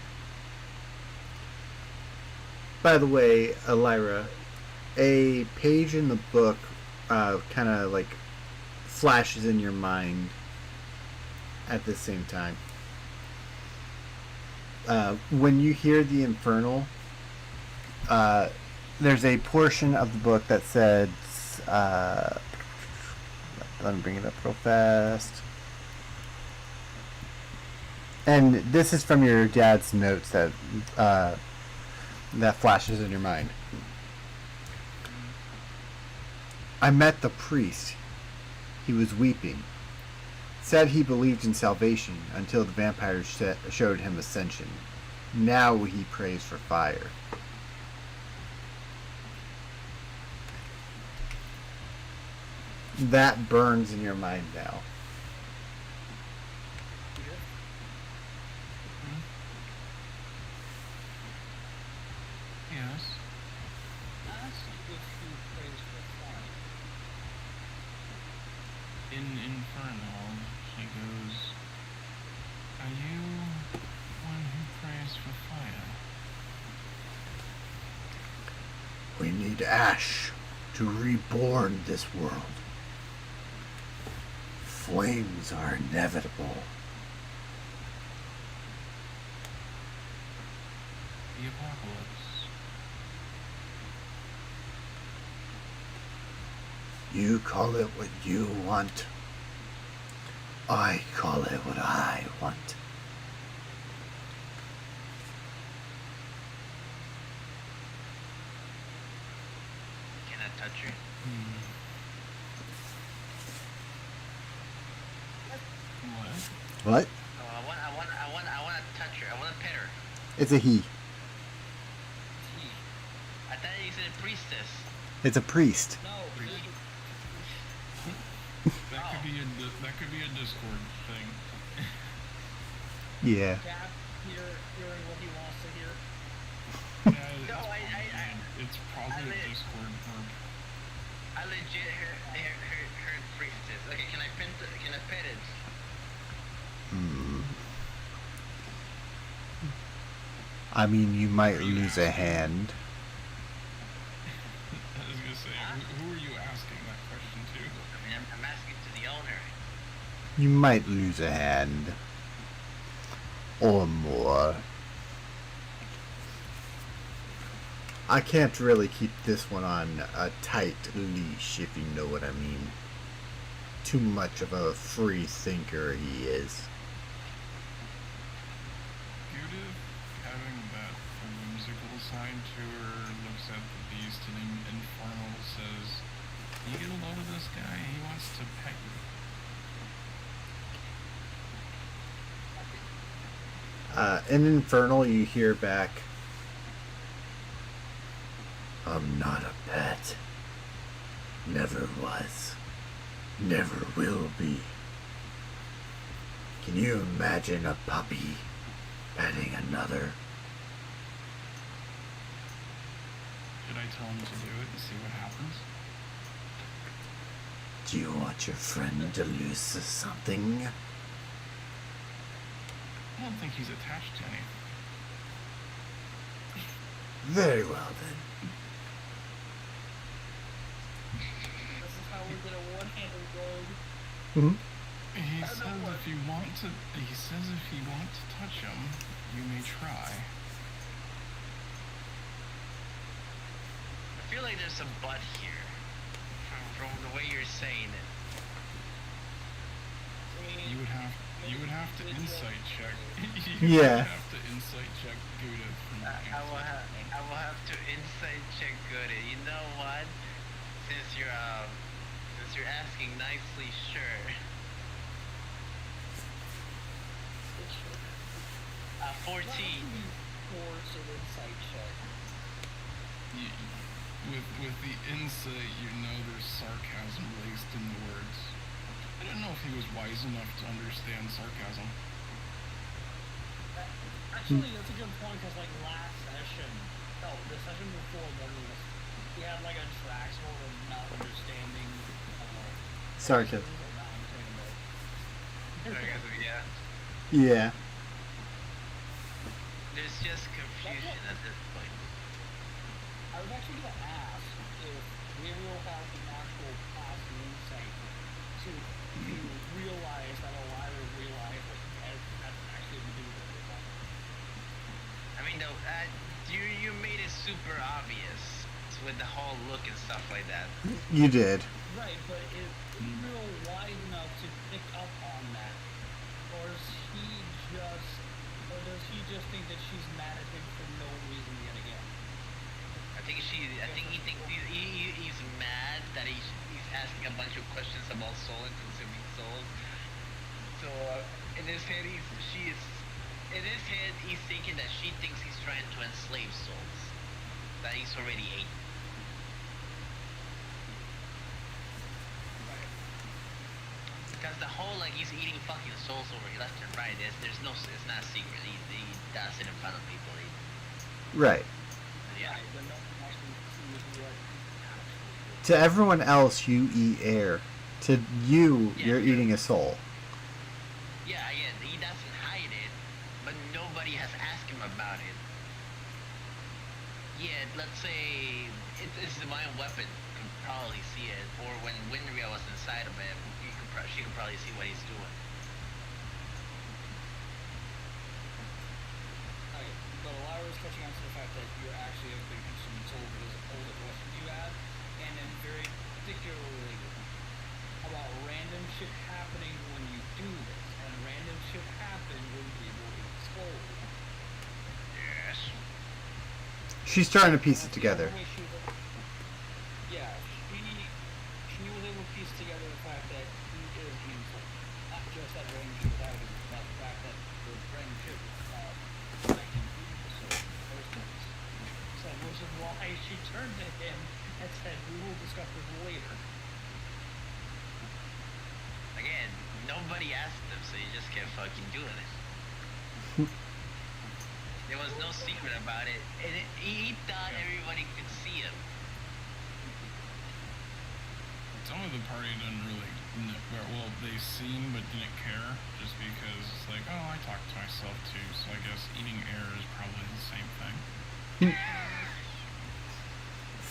By the way, Lyra, a page in the book kind of like flashes in your mind at the same time. When you hear the Infernal, there's a portion of the book that says, let me bring it up real fast. And this is from your dad's notes that that flashes in your mind. I met the priest. He was weeping. Said he believed in salvation until the vampires showed him ascension. Now he prays for fire. That burns in your mind now. Yes. Ask if he prays for fire. In Infernal, she goes, "Are you one who prays for fire?" We need ash to reborn this world. Flames are inevitable. The apocalypse. You call it what you want. I call it what I want. Can I touch her? What? What? Oh, I want to touch her. I want to pet her. It's a he. I thought you said priestess. It's a priest. No, That could be a Discord thing. Yeah. Gap hearing what he wants to hear. Yeah, No, it's probably a Discord herb. I legit heard priestess. Okay, can I pet it? I mean, you might lose a hand. I was gonna say, who are you asking that question to? I mean, I'm asking to the owner. You might lose a hand. Or more. I can't really keep this one on a tight leash, if you know what I mean. Too much of a free thinker he is. Judith, having that whimsical side to her, looks at the beast and in Infernal says, "You get a load of this guy, he wants to pet you." In Infernal, you hear back, I'm not a pet. Never was. Never will be. Can you imagine a puppy petting another? Should I tell him to do it and see what happens? Do you want your friend to lose something? I don't think he's attached to anything. Very well then. This is how we get a one-handed rogue. He says if you want to touch him, you may try. I feel like there's some butt here. From the way you're saying it. You would have to insight check. Yeah. Would have to insight check Gouda from the I will have to insight check good. You know what? Since you're asking nicely, sure. 14. Course of insight check. With the insight, you know there's sarcasm laced in the words. I don't know if he was wise enough to understand sarcasm. Actually, that's a good point because like last session, the session before one we had like a track sort of not understanding. Sarcasm. Not understanding Sarcasm, yeah. Yeah. There's just confusion at this point. I was actually going to ask if Gabriel has an actual past insight to realize that Elvira realized what has actually to do with it. I mean, though, you made it super obvious with the whole look and stuff like that. You did. Right, but is Gabriel wide enough to pick up on that? Or does he just think that she's mad at him for no reason yet again? I think he thinks he's mad that he's soul and consuming souls. So in his head, in his head, he's thinking that she thinks he's trying to enslave souls that he's already ate. Because the whole like he's eating fucking souls over left and right. There's no, it's not a secret. He does it in front of people. Right. Yeah. Right, but no one actually sees what actually To everyone else, you eat air. To you, Yeah, you're yeah. eating a soul. Yeah, he doesn't hide it, but nobody has asked him about it. Yeah, let's say it's the mind weapon can probably see it, or when Winria was inside of it, she could probably see what he's doing. Okay, but Lyra was catching on to the fact that you're actually a big consuming soul because of all the questions you had, and then very particularly about random shit happening when you do this, and random shit happen when people explode. Yes. She's starting to piece it together. Yeah, she was able to piece together the fact that he is meaningful. Not just that random shit was happening, but the fact that the random shit was affecting people. So, first place. So, which is why she turned to him and said, "We will discuss this later." Again, nobody asked him, so he just kept fucking doing it. There was no secret about it, and he thought everybody could see him. Some of the party didn't really, well, they seen but didn't care, just because it's like, oh, I talk to myself too, so I guess eating air is probably the same thing.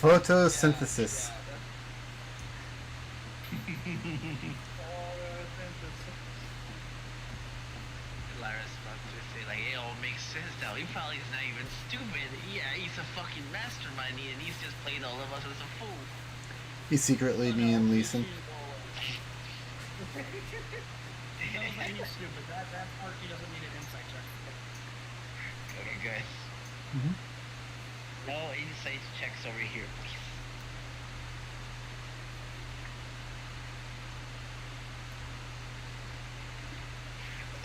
Photosynthesis. Lyra's about to say like, it all makes sense now. He probably is not even stupid. Yeah, he's a fucking mastermind, and he's just played all of us as a fool. He's secretly me and Leeson. That was like, he's stupid. That part he doesn't need an insight check. Okay, good. Mhm. No insight checks over here, please.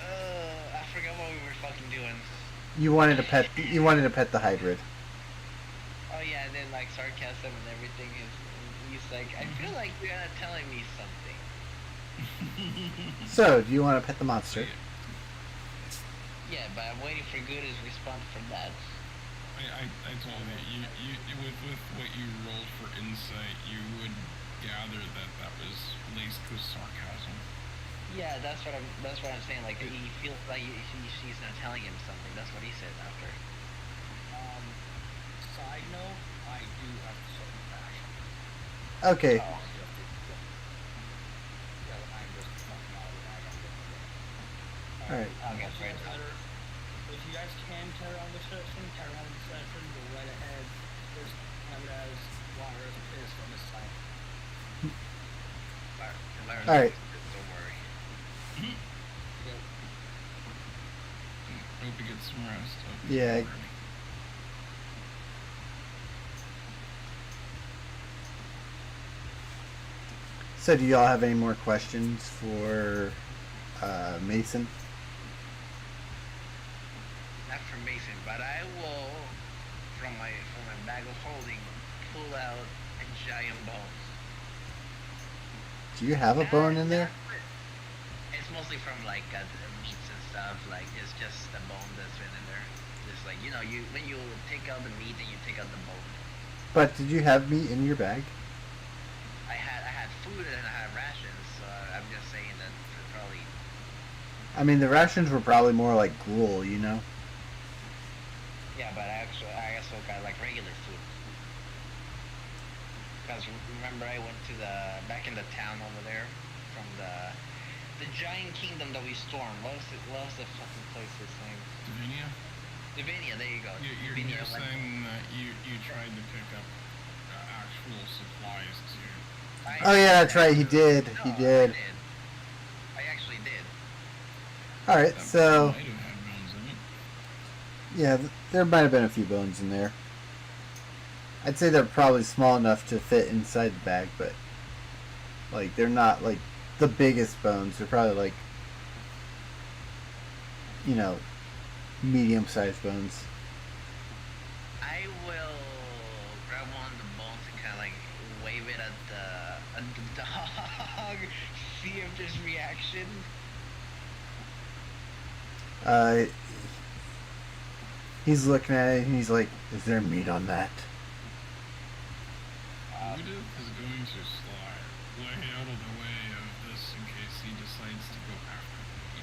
I forgot what we were fucking doing. You wanted to pet. You wanted to pet the hybrid. Oh yeah, and then like sarcasm and everything is. He's like, I feel like you're not telling me something. So, do you want to pet the monster? Yeah, but I'm waiting for Guda's response from that. I told you, with what you rolled for insight, you would gather that that was laced with sarcasm. Yeah, that's what I'm saying. Like he feels like she's not telling him something. That's what he said after. Side note, I do have to certain fashion. Okay. Oh. Yeah, I'm just fucking out of it. Alright. Okay, fair enough. If you guys can carry on the session, go right ahead. Just have it as water is from this side. Lyra's All right. Don't worry. Yep. Hope you get some rest. Yeah. Already. So, do y'all have any more questions for Mason? Not for Mason, but I will, from my bag of holding, pull out a giant bone. Do you have a bone in there? It's mostly from like the meats and stuff. Like it's just the bone that's been in there. Just like when you take out the meat and you take out the bone. But did you have meat in your bag? I had food and I had rations. So I'm just saying that probably. I mean, the rations were probably more like gruel, you know? Yeah, but I also got like regular food. Because remember I went to back in the town over there from the giant kingdom that we stormed. What was the fucking place's name? Davinia? Divinia, there you go. You're Divinia, like- saying that you tried to pick up actual supplies too. Oh, yeah, that's right, he did. He did. I actually did. Alright, That so, might have had bones in it. yeah, there might have been a few bones in there. I'd say they're probably small enough to fit inside the bag, but, like, they're not, like, the biggest bones. They're probably like, medium-sized bones. I will grab one of the bones and kind of like wave it at the dog. See if there's reaction. He's looking at it and he's like, "Is there meat on that?" Udith is going to slide way out of the way of this in case he decides to go after me.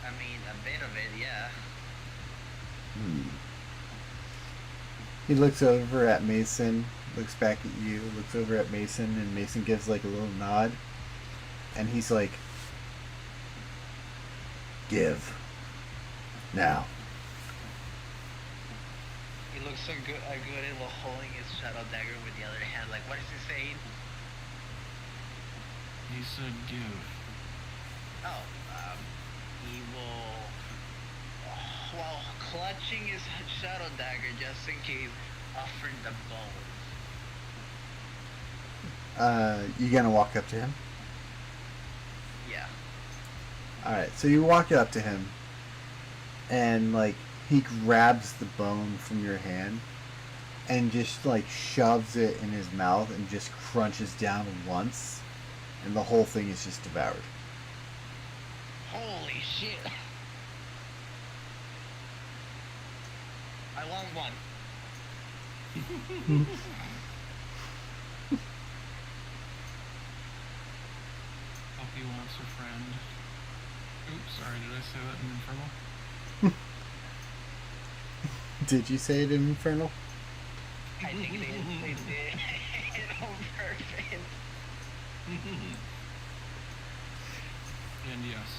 I mean, a bit of it, yeah. He looks over at Mason, looks back at you, looks over at Mason, and Mason gives like a little nod. And he's like, "Give. Now." He looks so good, while holding his shadow dagger with the other hand. Like, what is he saying? He said give. Oh, he will, while clutching his shadow dagger just in case, offer the bones. You gonna walk up to him? Yeah. Alright, so you walk up to him, and like, he grabs the bone from your hand, and just like shoves it in his mouth and just crunches down once, and the whole thing is just devoured. Holy shit. I want one. Puppy wants a friend. Oops, sorry, did I say that in Infernal? Did you say it in Infernal? I think they did. On purpose. And yes.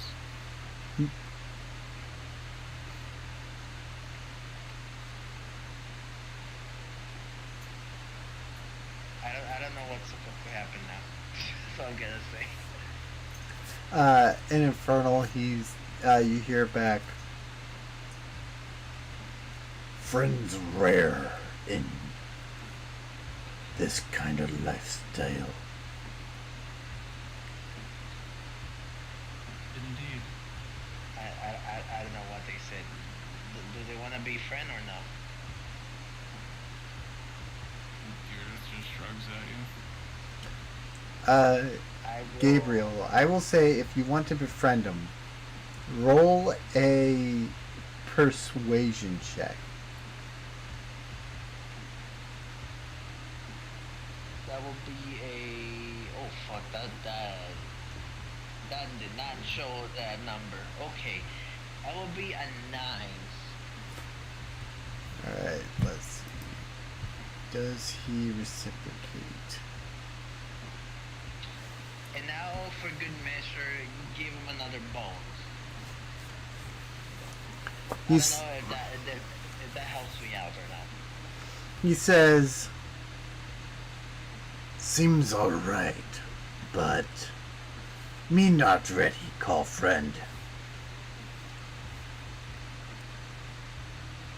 I don't know what's supposed to happen now. So I'm gonna say. In Infernal, you hear back, "Friends rare in this kind of lifestyle." Indeed. I don't know what they said. Do they want to be friend or no? Udith just shrugs at you. I will, Gabriel, I will say if you want to befriend him, roll a persuasion check. That will be a. Oh fuck! That did not show that number. Okay, that will be a 9. Alright, let's see. Does he reciprocate? And now, for good measure, give him another bones. He's, I don't know if that helps me out or not. he says, "Seems alright, but me not ready call friend."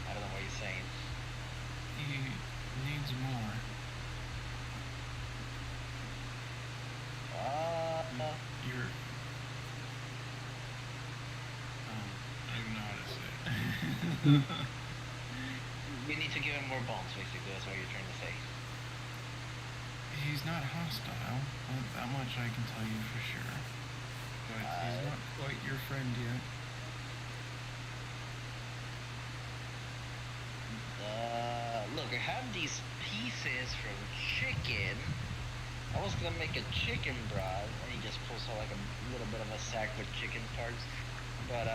I don't know what he's saying. He needs more. You're. I don't know how to say it. We need to give him more bones, basically. That's what you're trying to say. He's not hostile. That much I can tell you for sure. But he's not quite your friend yet. Look, I have these pieces from chicken. I was gonna make a chicken broth, and he just pulls out like a little bit of a sack with chicken parts. But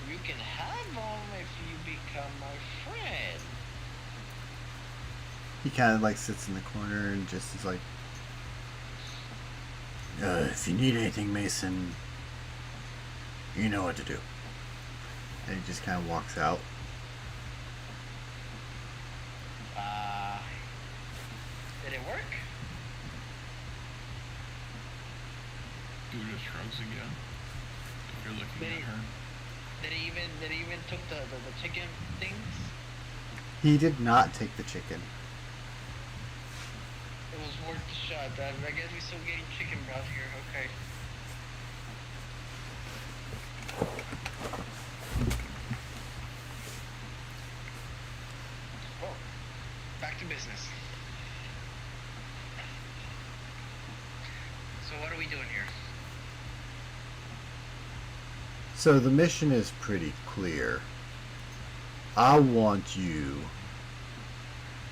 you can have them if you become my friend. He kind of like sits in the corner and just is like, "If you need anything, Mason, you know what to do." And he just kind of walks out. Did it work? Udith shrugs again. If you're looking Did at he- her. Did he even took the chicken things? He did not take the chicken. It was worth the shot. I guess we're still getting chicken broth here. Okay. are we doing here? So the mission is pretty clear. I want you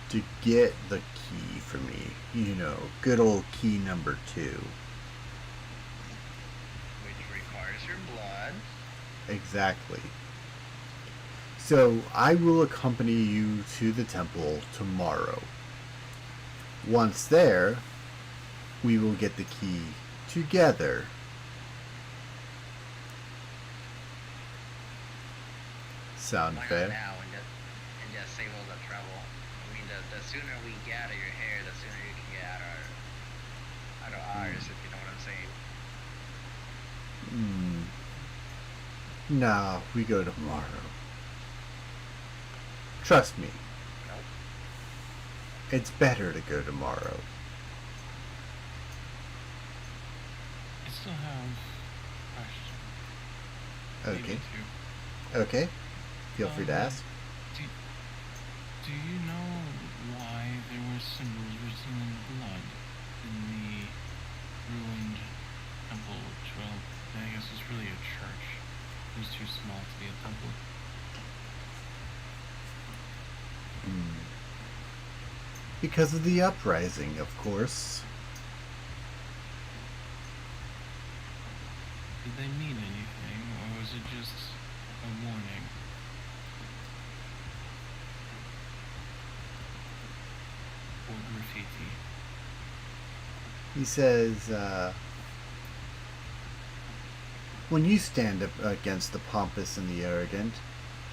to get the key for me. You know, good old key number 2. Which requires your blood. Exactly. So I will accompany you to the temple tomorrow. Once there, we will get the key together. Sound Why not fair? now and just save all the trouble? I mean, the sooner we get out of your hair, the sooner you can get out of ours, if you know what I'm saying. Nah, we go tomorrow. Trust me, Nope. it's better to go tomorrow. I still have a question. Okay. Maybe two. Okay. Feel free to ask. Do you know why there were symbols written in blood in the ruined temple, which, well, I guess is really a church. It was too small to be a temple. Because of the uprising, of course. Did they mean anything, or was it just a warning? Or graffiti? He says, when you stand up against the pompous and the arrogant,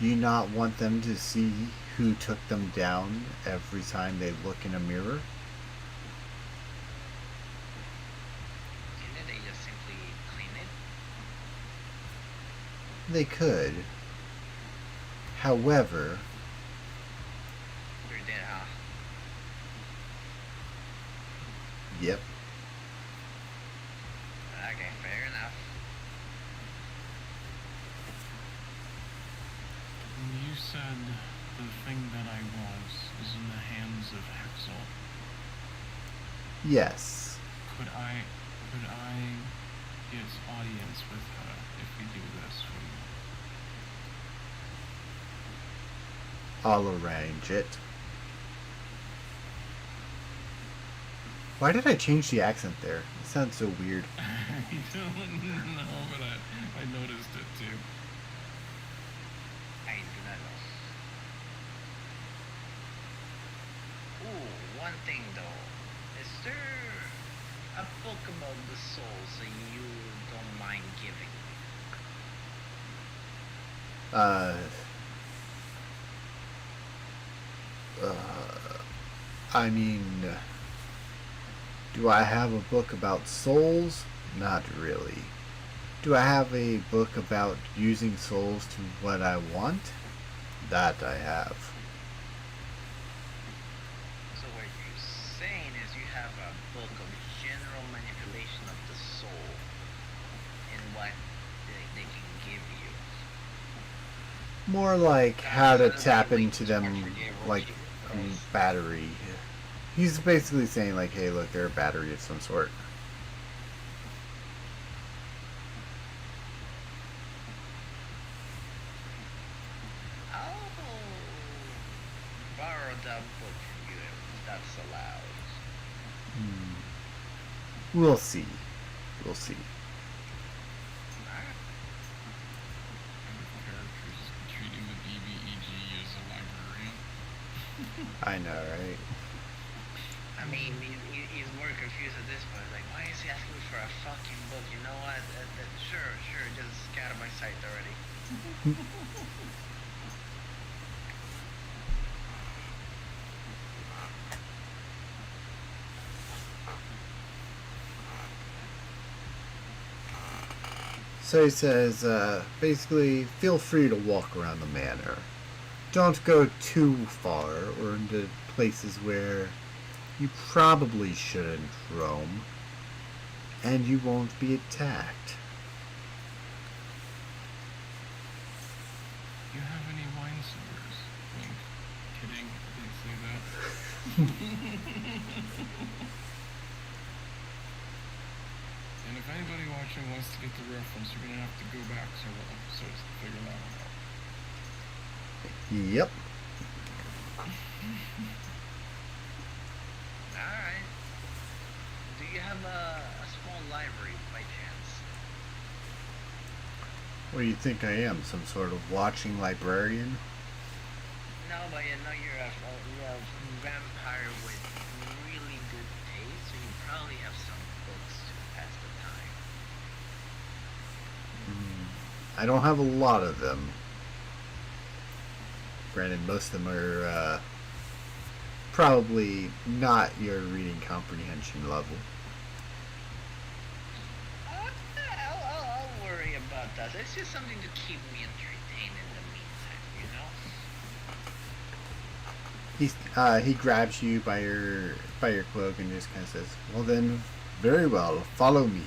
do you not want them to see who took them down every time they look in a mirror? Didn't they just simply clean it? They could. However, You're dead, huh? yep, Okay, fair enough. You said the thing that I was is in the hands of Hexel. yes. Could I get audience with her if we do this for you? I'll arrange it. Why did I change the accent there? It sounds so weird. I don't know, but I noticed it too. I do not know. Ooh, one thing though. Is there a book about the souls that you don't mind giving me? I mean, do I have a book about souls? Not really. Do I have a book about using souls to what I want? That I have. So what you're saying is you have a book of general manipulation of the soul and what they can give you. More like how to tap Like, into them like a battery. He's basically saying like, hey look, they're a battery of some sort. I'll borrow that book from you if that's allowed. We'll see. We'll see. Alright. Characters treating the BBEG as a librarian. I know, right? I mean, he's more confused at this point. Like, why is he asking me for a fucking book? You know what? Sure, just get out of my sight already. So he says, basically, feel free to walk around the manor. Don't go too far or into places where you probably shouldn't roam, and you won't be attacked. You have any wine cellars? Wink. Kidding. Didn't say that. us to get the reference, you're gonna have to go back several episodes to figure that one out. Yep. Alright. Do you have a small library by chance? What do you think I am? Some sort of watching librarian? No, but you know you're a vampire with really good taste, so you probably have some books to pass the time. I don't have a lot of them. Granted, most of them are probably not your reading comprehension level. I'll worry about that. It's just something to keep me entertained in the meantime, you know? He grabs you by your cloak and just kind of says, "Well then, very well. Follow me."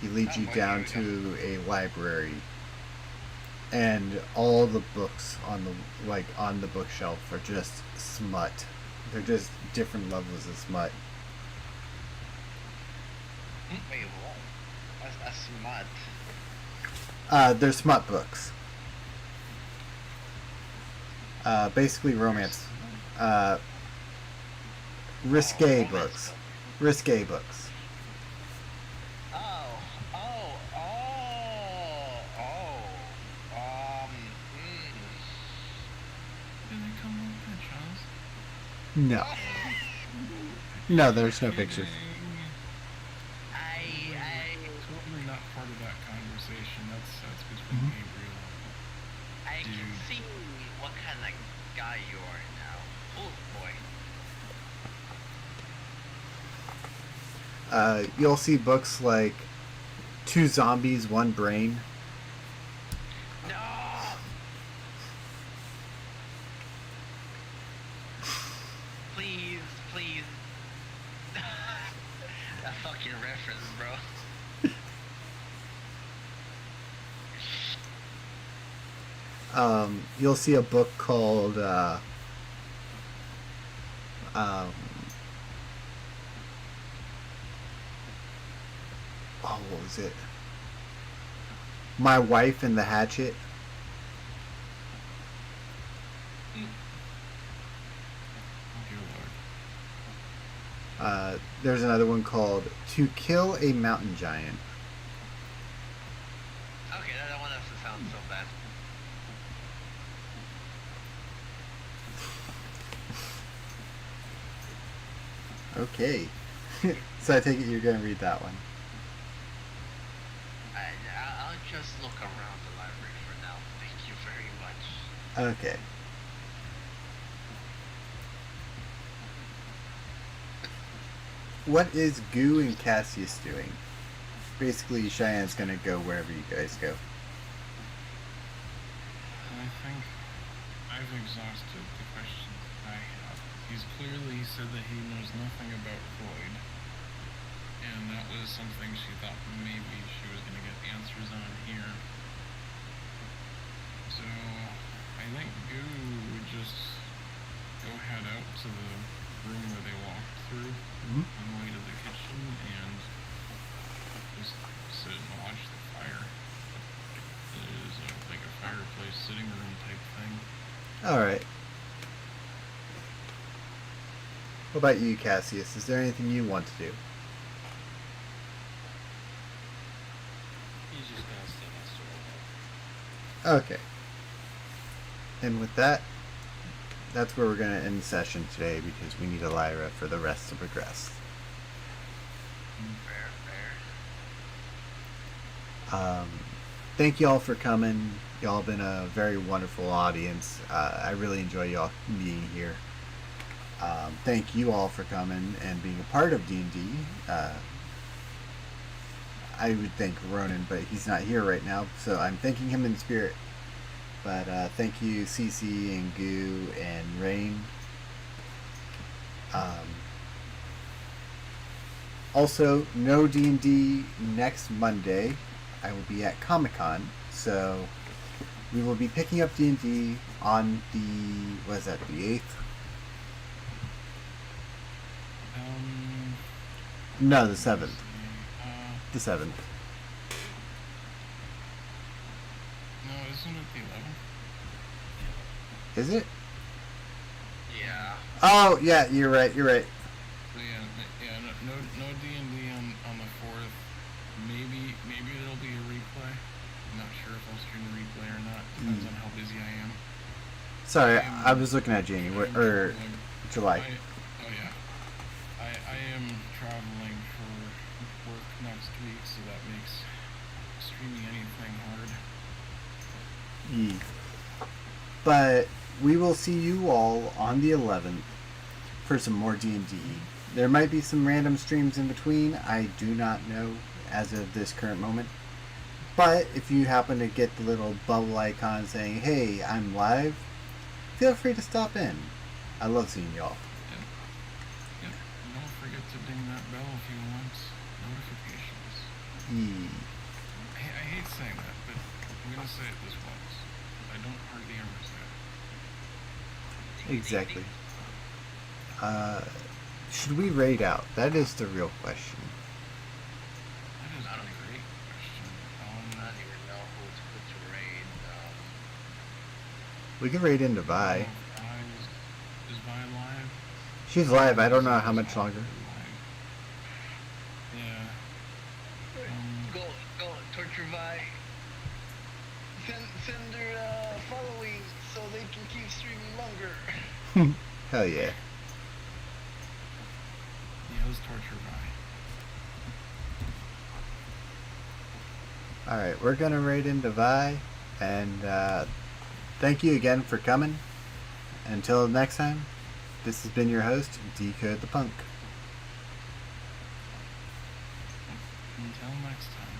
He leads you down to a library, and all the books on the bookshelf are just smut. They're just different levels of smut. Wait, what? A smut? They're smut books. Basically romance. Risque romance books. book. Risque books. Did they come with pictures? No. No, there's no pictures. Totally not part of that conversation. That's between Gabriel. I can Dude. see what kind of guy you are now. Oh boy. You'll see books like Two Zombies, One Brain. No! Please, please. That fucking reference, bro. You'll see a book called what was it? My Wife and the Hatchet. Oh, dear Lord. There's another one called To Kill a Mountain Giant. Okay, that one doesn't sound so bad. Okay. So I take it you're going to read that one. I'll just look around the library for now. Thank you very much. Okay. What is Goo and Cassius doing? Basically, Cheyenne's gonna go wherever you guys go. I think I've exhausted the questions I have. He's clearly said that he knows nothing about Void, and that was something she thought maybe she was going to get answers on here. So I think Goo would just go head out to the room where they walked through on the way to the kitchen and just sit and watch the fire. It is like a fireplace sitting room type thing. Alright. What about you, Cassius? Is there anything you want to do? He's just gonna stay next to her. Okay. And with that, that's where we're going to end the session today because we need Elira for the rest to progress. Fair. Thank y'all for coming. Y'all been a very wonderful audience. I really enjoy y'all being here. Thank you all for coming and being a part of D&D. I would thank Ronan, but he's not here right now, so I'm thanking him in spirit. But thank you, Cece and Goo and Rain. Also, no D&D next Monday. I will be at Comic-Con, so we will be picking up D&D on the, what is that, the 8th? No, the 7th. the 7th. No, isn't it the 11th? Is it? Yeah. Oh, yeah, you're right. So yeah, no D&D on the 4th. Maybe there'll be a replay. I'm not sure if I'll stream the replay or not. Depends on how busy I am. Sorry, I was looking at January or July. Oh yeah. I am traveling for work next week, so that makes streaming anything hard. But we will see you all on the 11th for some more D&D. There might be some random streams in between. I do not know as of this current moment. But if you happen to get the little bubble icon saying, "Hey, I'm live," feel free to stop in. I love seeing y'all. Yep. And don't forget to ding that bell if you want notifications. I hate saying that, but I'm gonna say it this once. I don't hardly ever say it. Exactly. Should we raid out? That is the real question. That is a great question. I don't even know who to raid. We can raid into Vi. Is Vi live? She's live. I don't know how much longer. Yeah. Go, Torture Vi. Send her following so they can keep streaming longer. Hell yeah. Yeah, it was Torture Vi. Alright, we're gonna raid into Vi. And thank you again for coming. Until next time, this has been your host, Decode the Punk. Until next time.